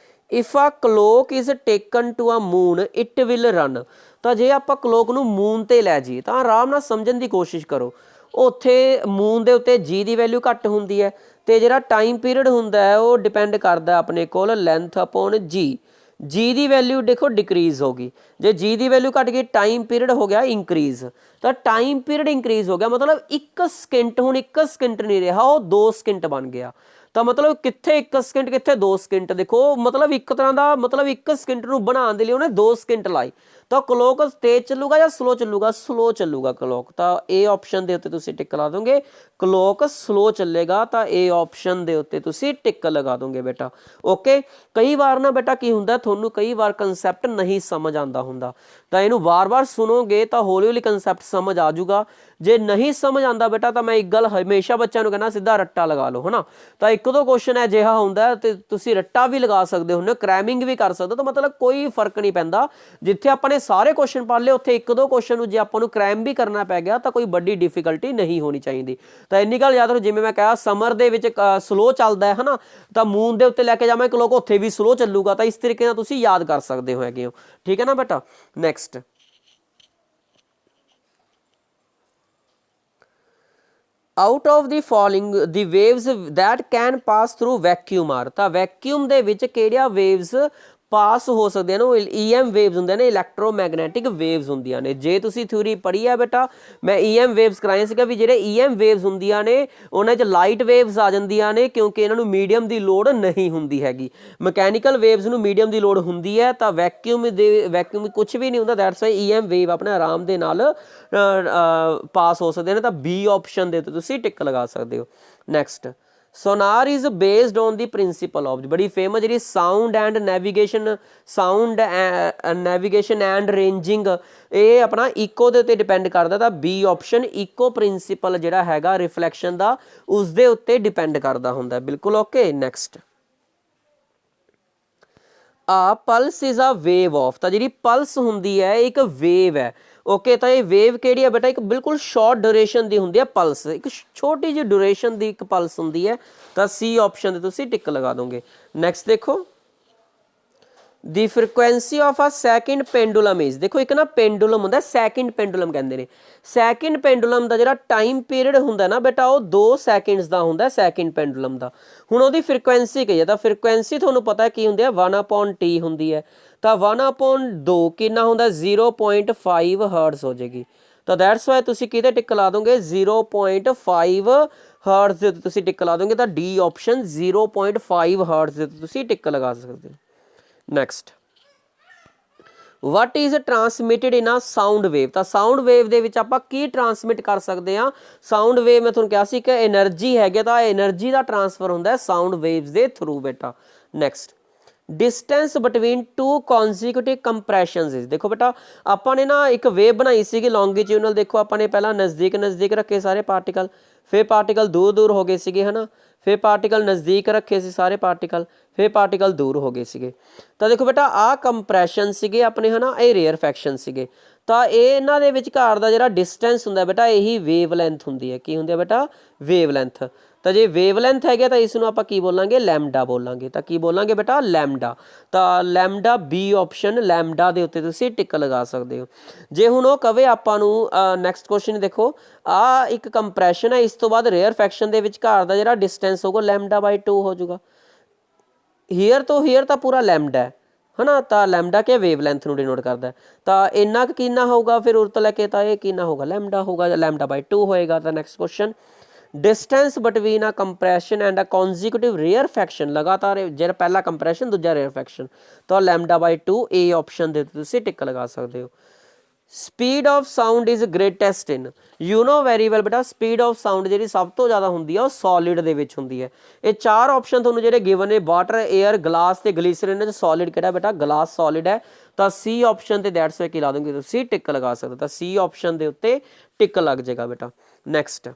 ਇਫ ਆ ਕਲੋਕ ਇਜ਼ ਟੇਕਨ ਟੂ ਆ ਮੂਨ ਇਟ ਵਿਲ ਰਨ। ਤਾਂ ਜੇ ਆਪਾਂ ਕਲੋਕ ਨੂੰ ਮੂਨ ਤੇ ਲੈ ਜਾਈਏ ਤਾਂ ਆਰਾਮ ਨਾਲ ਸਮਝਣ ਦੀ ਕੋਸ਼ਿਸ਼ ਕਰੋ। ਉੱਥੇ ਮੂਨ ਦੇ ਉੱਤੇ ਜੀ ਦੀ ਵੈਲਿਊ ਘੱਟ ਹੁੰਦੀ ਹੈ ਤੇ ਜਿਹੜਾ ਟਾਈਮ ਪੀਰੀਅਡ ਹੁੰਦਾ ਹੈ ਉਹ ਡਿਪੈਂਡ ਕਰਦਾ ਆਪਣੇ ਕੋਲ ਲੈਂਥ ਅਪੋਨ ਜੀ ਦੀ ਵੈਲਿਊ ਦੇਖੋ ਡਿਕਰੀਜ਼ ਹੋ ਗਈ। ਜੇ ਜੀ ਦੀ ਵੈਲਿਊ ਘਟ ਗਈ ਟਾਈਮ ਪੀਰੀਅਡ ਹੋ ਗਿਆ ਇੰਕਰੀਜ਼। ਤਾਂ ਟਾਈਮ ਪੀਰੀਅਡ ਇੰਕਰੀਜ਼ ਹੋ ਗਿਆ ਮਤਲਬ 1 ਸਕਿੰਟ ਹੁਣ 1 ਸਕਿੰਟ ਨਹੀਂ ਰਿਹਾ ਉਹ 2 ਸਕਿੰਟ ਬਣ ਗਿਆ। ਤਾਂ ਮਤਲਬ ਕਿੱਥੇ 1 ਸਕਿੰਟ ਕਿੱਥੇ 2 ਸਕਿੰਟ ਦੇਖੋ ਮਤਲਬ ਇੱਕ ਤਰ੍ਹਾਂ ਦਾ ਮਤਲਬ 1 ਸਕਿੰਟ ਨੂੰ ਬਣਾਉਣ ਦੇ ਲਈ ਉਹਨੇ 2 ਸਕਿੰਟ ਲਾਏ। ਤਾਂ ਕਲੋਕ ਤੇਜ਼ ਚੱਲੂਗਾ ਜਾਂ ਸਲੋ ਚੱਲੂਗਾ? ਸਲੋ ਚੱਲੂਗਾ ਕਲੋਕ। ਤਾਂ ਇਹ ਆਪਸ਼ਨ ਦੇ ਉੱਤੇ ਤੁਸੀਂ ਟਿਕ ਲਾ ਦੋਗੇ ਕਲੋਕ ਸਲੋ ਚੱਲੇਗਾ। ਤਾਂ ਇਹ ਆਪਸ਼ਨ ਦੇ ਉੱਤੇ ਤੁਸੀਂ ਟਿਕ ਲਗਾ ਦੋਗੇ ਬੇਟਾ ਓਕੇ। ਕਈ ਵਾਰ ਨਾ ਬੇਟਾ ਕੀ ਹੁੰਦਾ ਤੁਹਾਨੂੰ ਕਈ ਵਾਰ ਕਨਸੈਪਟ ਨਹੀਂ ਸਮਝ ਆਉਂਦਾ ਹੁੰਦਾ ਤਾਂ ਇਹਨੂੰ ਵਾਰ-ਵਾਰ ਸੁਣੋਗੇ ਤਾਂ ਹੌਲੀ-ਹੌਲੀ ਕਨਸੈਪਟ ਸਮਝ ਆ ਜਾਊਗਾ। ਜੇ ਨਹੀਂ ਸਮਝ ਆਉਂਦਾ ਬੇਟਾ ਤਾਂ ਮੈਂ ਇੱਕ ਗੱਲ ਹਮੇਸ਼ਾ ਬੱਚਿਆਂ ਨੂੰ ਕਹਿੰਦਾ ਸਿੱਧਾ ਰੱਟਾ ਲਗਾ ਲਓ ਹੈ ਨਾ। ਤਾਂ ਇੱਕ ਦੋ ਕੁਐਸਚਨ ਅਜਿਹਾ ਹੁੰਦਾ ਤੇ ਤੁਸੀਂ ਰੱਟਾ ਵੀ ਲਗਾ ਸਕਦੇ ਹੋ ਕ੍ਰੈਮਿੰਗ ਵੀ ਕਰ ਸਕਦੇ ਹੋ। ਤਾਂ ਮਤਲਬ ਕੋਈ ਫਰਕ ਨਹੀਂ ਪੈਂਦਾ ਜਿੱਥੇ ਆਪਾਂ ਨੇ ਸਾਰੇ ਕੁਐਸਚਨ ਪੜ੍ਹ ਲਏ ਉੱਥੇ ਇੱਕ ਦੋ ਕੁਐਸਚਨ ਨੂੰ ਜੇ ਆਪਾਂ ਨੂੰ ਕ੍ਰੈਮ ਵੀ ਕਰਨਾ ਪੈ ਗਿਆ ਤਾਂ ਕੋਈ ਵੱਡੀ ਡਿਫਿਕਲਟੀ ਨਹੀਂ ਹੋਣੀ ਚਾਹੀਦੀ। ਤਾਂ ਇੰਨੀ ਗੱਲ ਯਾਦ ਰੱਖੋ ਜਿਵੇਂ ਮੈਂ ਕਿਹਾ ਸਮਰ ਦੇ ਵਿੱਚ ਸਲੋ ਚੱਲਦਾ ਹੈ ਨਾ ਤਾਂ ਮੂਨ ਦੇ ਉੱਤੇ ਲੈ ਕੇ ਜਾਵਾਂ ਕਲੋਕ ਉੱਥੇ ਵੀ ਸਲੋ ਚੱਲੂਗਾ। ਤਾਂ ਇਸ ਤਰੀਕੇ ਨਾਲ ਤੁਸੀਂ ਯਾਦ ਕਰ ਸਕਦੇ ਹੋ ਹੈਗੇ ਹੋ ਠੀਕ ਹੈ ਨਾ ਬੇਟਾ। Next out of the following the waves that can pass through vacuum are. ਤਾਂ ਵੈਕਿਊਮ ਦੇ ਵਿੱਚ ਕਿਹੜੀਆਂ ਵੇਵਸ ਪਾਸ ਹੋ ਸਕਦੇ ਨੇ ਉਹ EM ਵੇਵਸ ਹੁੰਦੇ ਨੇ ਇਲੈਕਟ੍ਰੋਮੈਗਨੈਟਿਕ ਵੇਵਸ ਹੁੰਦੀਆਂ ਨੇ। ਜੇ ਤੁਸੀਂ ਥਿਊਰੀ ਪੜ੍ਹੀ ਹੈ ਬੇਟਾ ਮੈਂ EM ਵੇਵਸ ਕਰਾਇਆ ਸੀਗਾ ਵੀ ਜਿਹੜੇ EM ਵੇਵਸ ਹੁੰਦੀਆਂ ਨੇ ਉਹਨਾਂ 'ਚ ਲਾਈਟ ਵੇਵਸ ਆ ਜਾਂਦੀਆਂ ਨੇ ਕਿਉਂਕਿ ਇਹਨਾਂ ਨੂੰ ਮੀਡੀਅਮ ਦੀ ਲੋੜ ਨਹੀਂ ਹੁੰਦੀ ਹੈਗੀ। ਮਕੈਨੀਕਲ ਵੇਵਸ ਨੂੰ ਮੀਡੀਅਮ ਦੀ ਲੋੜ ਹੁੰਦੀ ਹੈ ਤਾਂ ਵੈਕਿਊਮ ਕੁਛ ਵੀ ਨਹੀਂ ਹੁੰਦਾ ਦੈਟਸ ਵਾਈ EM ਵੇਵ ਆਪਣੇ ਆਰਾਮ ਦੇ ਨਾਲ ਪਾਸ ਹੋ ਸਕਦੇ ਨੇ। ਤਾਂ B ਆਪਸ਼ਨ ਦੇ ਉੱਤੇ ਤੁਸੀਂ ਟਿਕ ਲਗਾ ਸਕਦੇ ਹੋ। Next sonar is based on the principle of ਬੜੀ ਫੇਮਸ ਜਿਹੜੀ ਸਾਊਂਡ ਐਂਡ ਨੈਵੀਗੇਸ਼ਨ ਐਂਡ ਰੇਂਜਿੰਗ ਇਹ ਆਪਣਾ ਇਕੋ ਦੇ ਉੱਤੇ ਡਿਪੈਂਡ ਕਰਦਾ। ਤਾਂ B ਆਪਸ਼ਨ ਇਕੋ ਪ੍ਰਿੰਸੀਪਲ ਜਿਹੜਾ ਹੈਗਾ ਰਿਫਲੈਕਸ਼ਨ ਦਾ ਉਸ ਦੇ ਉੱਤੇ ਡਿਪੈਂਡ ਕਰਦਾ ਹੁੰਦਾ ਬਿਲਕੁਲ okay. Next pulse is a wave of. ਤਾਂ ਜਿਹੜੀ ਪਲਸ ਹੁੰਦੀ ਹੈ ਇੱਕ ਵੇਵ ਹੈ ਓਕੇ। ਤਾਂ ਇਹ ਵੇਵ ਕਿਹੜੀ ਹੈ ਬੇਟਾ ਇੱਕ ਬਿਲਕੁਲ ਸ਼ਾਰਟ ਡਿਊਰੇਸ਼ਨ ਦੀ ਹੁੰਦੀ ਹੈ ਪਲਸ ਇੱਕ ਛੋਟੀ ਜਿਹੀ ਡਿਊਰੇਸ਼ਨ ਦੀ ਇੱਕ ਪਲਸ ਹੁੰਦੀ ਹੈ। ਤਾਂ C ਆਪਸ਼ਨ ਤੇ ਤੁਸੀਂ ਟਿਕ ਲਗਾ ਦੋਗੇ। ਨੈਕਸਟ ਦੇਖੋ the frequency of a second pendulum is. ਦੇਖੋ ਇੱਕ ਨਾ ਪੈਂਡੂਲਮ ਹੁੰਦਾ ਸੈਕਿੰਡ ਪੈਂਡੂਲਮ ਕਹਿੰਦੇ ਨੇ। ਸੈਕਿੰਡ ਪੈਂਡੂਲਮ ਦਾ ਜਿਹੜਾ ਟਾਈਮ ਪੀਰੀਅਡ ਹੁੰਦਾ ਨਾ ਬੇਟਾ ਉਹ 2 ਸੈਕਿੰਡਸ ਦਾ ਹੁੰਦਾ ਸੈਕਿੰਡ ਪੈਂਡੂਲਮ ਦਾ। ਹੁਣ ਉਹਦੀ ਫ੍ਰੀਕੁਐਂਸੀ ਕੀ ਹੈ ਤਾਂ ਫ੍ਰੀਕੁਐਂਸੀ ਤੁਹਾਨੂੰ ਪਤਾ ਕੀ ਹੁੰਦੀ ਹੈ 1/T ਹੁੰਦੀ ਹੈ। ਤਾਂ 1/2 ਕਿੰਨਾ ਹੁੰਦਾ 0.5 ਹਰਟਜ਼ ਹੋ ਜਾਏਗੀ। ਤਾਂ ਦੈਟਸ ਵਾਈ ਤੁਸੀਂ ਕਿਹਦੇ ਟਿਕ ਲਾ ਦੋਗੇ 0.5 ਹਰਟਜ਼ ਦੇ ਤੁਸੀਂ ਟਿਕ ਲਾ ਦੋਗੇ। ਤਾਂ D ਆਪਸ਼ਨ 0.5 ਹਰਟਜ਼ ਦੇ ਤੁਸੀਂ ਟਿਕ ਲਗਾ ਸਕਦੇ ਹੋ। Next what is transmitted in a sound wave. ਤਾਂ ਸਾਊਂਡ ਵੇਵ ਦੇ ਵਿੱਚ ਆਪਾਂ ਕੀ ਟਰਾਂਸਮਿਟ ਕਰ ਸਕਦੇ ਹਾਂ। ਸਾਊਂਡ ਵੇਵ ਮੈਂ ਤੁਹਾਨੂੰ ਕਿਹਾ ਸੀ ਕਿ એનર્ਜੀ ਹੈਗੇ ਤਾਂ એનર્ਜੀ ਦਾ ਟਰਾਂਸਫਰ ਹੁੰਦਾ ਸਾਊਂਡ ਵੇਵਸ ਦੇ ਥਰੂ ਬੇਟਾ। Next distance between 2 consecutive compressions is. ਦੇਖੋ ਬੇਟਾ ਆਪਾਂ ਨੇ ਨਾ ਇੱਕ ਵੇਵ ਬਣਾਈ ਸੀਗੀ ਲੌਂਗੀਟਿਊਡਨਲ। ਦੇਖੋ ਆਪਾਂ ਨੇ ਪਹਿਲਾਂ ਨਜ਼ਦੀਕ ਰੱਖੇ ਸਾਰੇ ਪਾਰਟੀਕਲ ਫਿਰ ਪਾਰਟੀਕਲ ਦੂਰ ਹੋ ਗਏ ਸੀਗੇ ਹੈ ਨਾ ਫਿਰ ਪਾਰਟੀਕਲ ਨਜ਼ਦੀਕ ਰੱਖੇ ਸੀ ਸਾਰੇ ਪਾਰਟੀਕਲ ਫਿਰ ਪਾਰਟੀਕਲ ਦੂਰ ਹੋ ਗਏ ਸੀਗੇ। ਤਾਂ ਦੇਖੋ ਬੇਟਾ ਆਹ ਕੰਪਰੈਸ਼ਨ ਸੀਗੇ ਆਪਣੇ ਹੈ ਨਾ ਇਹ ਰੇਅਰਫੈਕਸ਼ਨ ਸੀਗੇ। ਤਾਂ ਇਹ ਇਹਨਾਂ ਦੇ ਵਿਚਕਾਰ ਦਾ ਜਿਹੜਾ ਡਿਸਟੈਂਸ ਹੁੰਦਾ ਬੇਟਾ ਇਹੀ ਵੇਵ ਲੈਂਥ ਹੁੰਦੀ ਹੈ। ਕੀ ਹੁੰਦੀ ਹੈ ਬੇਟਾ ਵੇਵ ਲੈਂਥ। ਤਾਂ ਜੇ ਵੇਵ ਲੈਂਥ ਹੈਗਾ ਤਾਂ ਇਸ ਨੂੰ ਆਪਾਂ ਕੀ ਬੋਲਾਂਗੇ ਲੈਮਡਾ ਬੋਲਾਂਗੇ। ਤਾਂ ਕੀ ਬੋਲਾਂਗੇ ਬੇਟਾ ਲੈਮਡਾ। ਤਾਂ ਲੈਮਡਾ B ਆਪਸ਼ਨ ਲੈਮਡਾ ਦੇ ਉੱਤੇ ਤੁਸੀਂ ਟਿਕ ਲਗਾ ਸਕਦੇ ਹੋ। ਜੇ ਹੁਣ ਉਹ ਕਵੇ ਆਪਾਂ ਨੂੰ ਨੈਕਸਟ ਕੁਐਸਚਨ ਦੇਖੋ ਆਹ ਇੱਕ ਕੰਪਰੈਸ਼ਨ ਹੈ ਇਸ ਤੋਂ ਬਾਅਦ ਰੇਅਰਫੈਕਸ਼ਨ ਦੇ ਵਿਚਕਾਰ ਦਾ ਜਿਹੜਾ ਡਿਸਟੈਂਸ ਹੋਊਗਾ λ/2 ਹੋ ਜਾਊਗਾ। ਹੀਅਰ ਤੋਂ ਹੀਅਰ ਤਾਂ ਪੂਰਾ ਲੈਮਡਾ ਹੈ ਨਾ। ਤਾਂ ਲੈਮਡਾ ਕੀ ਵੇਵ ਲੈਂਥ ਨੂੰ ਡਿਨੋਟ ਕਰਦਾ। ਤਾਂ ਇੰਨਾ ਕੁ ਕਿੰਨਾ ਹੋਊਗਾ ਫਿਰ ਉਰ ਤੋਂ ਲੈ ਕੇ ਤਾਂ ਇਹ ਕਿੰਨਾ ਹੋਊਗਾ ਲੈਮਡਾ ਹੋਊਗਾ λ/2 ਹੋਏਗਾ। ਤਾਂ next question distance between a compression and a consecutive rarefaction ਲਗਾਤਾਰ ਜਿਹੜਾ ਪਹਿਲਾ ਕੰਪਰੈਸ਼ਨ ਦੂਜਾ ਰੇਅਰਫੈਕਸ਼ਨ ਤਾਂ λ/2 A ਆਪਸ਼ਨ ਦੇ ਤੁਸੀਂ ਟਿਕ ਲਗਾ ਸਕਦੇ ਹੋ। Speed of sound is greatest in, you know very well ਬੇਟਾ ਸਪੀਡ ਆਫ ਸਾਊਂਡ ਜਿਹੜੀ ਸਭ ਤੋਂ ਜ਼ਿਆਦਾ ਹੁੰਦੀ ਆ ਉਹ ਸੋਲਿਡ ਦੇ ਵਿੱਚ ਹੁੰਦੀ ਹੈ। ਇਹ ਚਾਰ ਆਪਸ਼ਨ ਤੁਹਾਨੂੰ ਜਿਹੜੇ ਗਿਵਨ ਨੇ ਵਾਟਰ, 에ਅਰ, ਗਲਾਸ ਤੇ ਗਲੀਸਰੀਨ, ਇਹਨਾਂ 'ਚ ਸੋਲਿਡ ਕਿਹੜਾ ਬੇਟਾ? ਗਲਾਸ ਸੋਲਿਡ ਹੈ। ਤਾਂ ਸੀ ਆਪਸ਼ਨ ਤੇ ਦੈਟਸ ਵਾਈ ਕੀ ਲਾ ਦੋਗੇ ਤੁਸੀਂ? ਟਿਕ ਲਗਾ ਸਕਦੇ ਹੋ। ਤਾਂ ਸੀ ਆਪਸ਼ਨ ਦੇ ਉੱਤੇ ਟਿਕ ਲੱਗ ਜਾਏਗਾ ਬੇਟਾ। Next,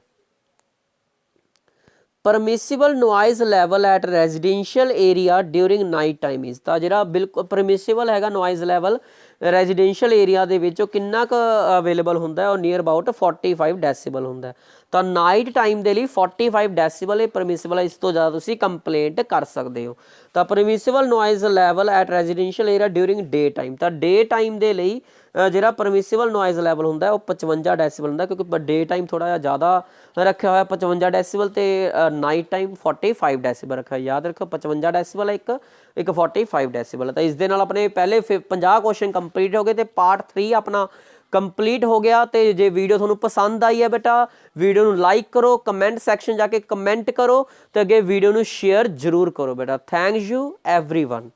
permissible noise level at residential area during night time is, ਤਾਂ ਜਿਹੜਾ ਬਿਲਕੁਲ ਪਰਮਿਸਿਬਲ ਹੈਗਾ ਨੋਇਜ਼ ਲੈਵਲ ਰੈਜ਼ੀਡੈਂਸ਼ੀਅਲ ਏਰੀਆ ਦੇ ਵਿੱਚ ਉਹ ਕਿੰਨਾ ਕੁ ਅਵੇਲੇਬਲ ਹੁੰਦਾ ਹੈ? ਉਹ ਨੀਅਰ ਅਬਾਊਟ 45 ਡੈਸੀਬਲ ਹੁੰਦਾ। ਤਾਂ ਨਾਈਟ ਟਾਈਮ ਦੇ ਲਈ 45 ਡੈਸੀਬਲ ਇਹ ਪਰਮਿਸਿਬਲ ਹੈ, ਇਸ ਤੋਂ ਜ਼ਿਆਦਾ ਤੁਸੀਂ ਕੰਪਲੇਂਟ ਕਰ ਸਕਦੇ ਹੋ। ਤਾਂ permissible noise level at residential area during day time, ਤਾਂ ਡੇ ਟਾਈਮ ਦੇ ਲਈ ਜਿਹੜਾ ਪਰਮਿਸਿਬਲ ਨੋਇਜ਼ ਲੈਵਲ ਹੁੰਦਾ ਉਹ 55 ਡੈਸੀਬਲ ਹੁੰਦਾ, ਕਿਉਂਕਿ ਡੇ ਟਾਈਮ ਥੋੜ੍ਹਾ ਜਿਹਾ ਜ਼ਿਆਦਾ ਰੱਖਿਆ ਹੋਇਆ 55 ਡੈਸੀਬਲ ਤੇ ਨਾਈਟ ਟਾਈਮ 45 ਡੈਸੀਬਲ ਰੱਖਿਆ। ਯਾਦ ਰੱਖੋ 55 ਡੈਸੀਬਲ ਹੈ ਇੱਕ 45 ਡੈਸੀਬਲ। ਤਾਂ ਇਸ ਦੇ ਨਾਲ ਆਪਣੇ ਪਹਿਲੇ 50 ਕੁਐਸਚਨ ਕੰਪਲੀਟ ਹੋ ਗਏ ਤੇ ਪਾਰਟ 3 ਆਪਣਾ ਕੰਪਲੀਟ ਹੋ ਗਿਆ। ਤੇ ਜੇ ਵੀਡੀਓ ਤੁਹਾਨੂੰ ਪਸੰਦ ਆਈ ਹੈ ਬੇਟਾ, ਵੀਡੀਓ ਨੂੰ ਲਾਈਕ ਕਰੋ, ਕਮੈਂਟ ਸੈਕਸ਼ਨ ਜਾ ਕੇ ਕਮੈਂਟ ਕਰੋ ਤੇ ਅੱਗੇ ਵੀਡੀਓ ਨੂੰ ਸ਼ੇਅਰ ਜ਼ਰੂਰ ਕਰੋ ਬੇਟਾ। Thank you everyone.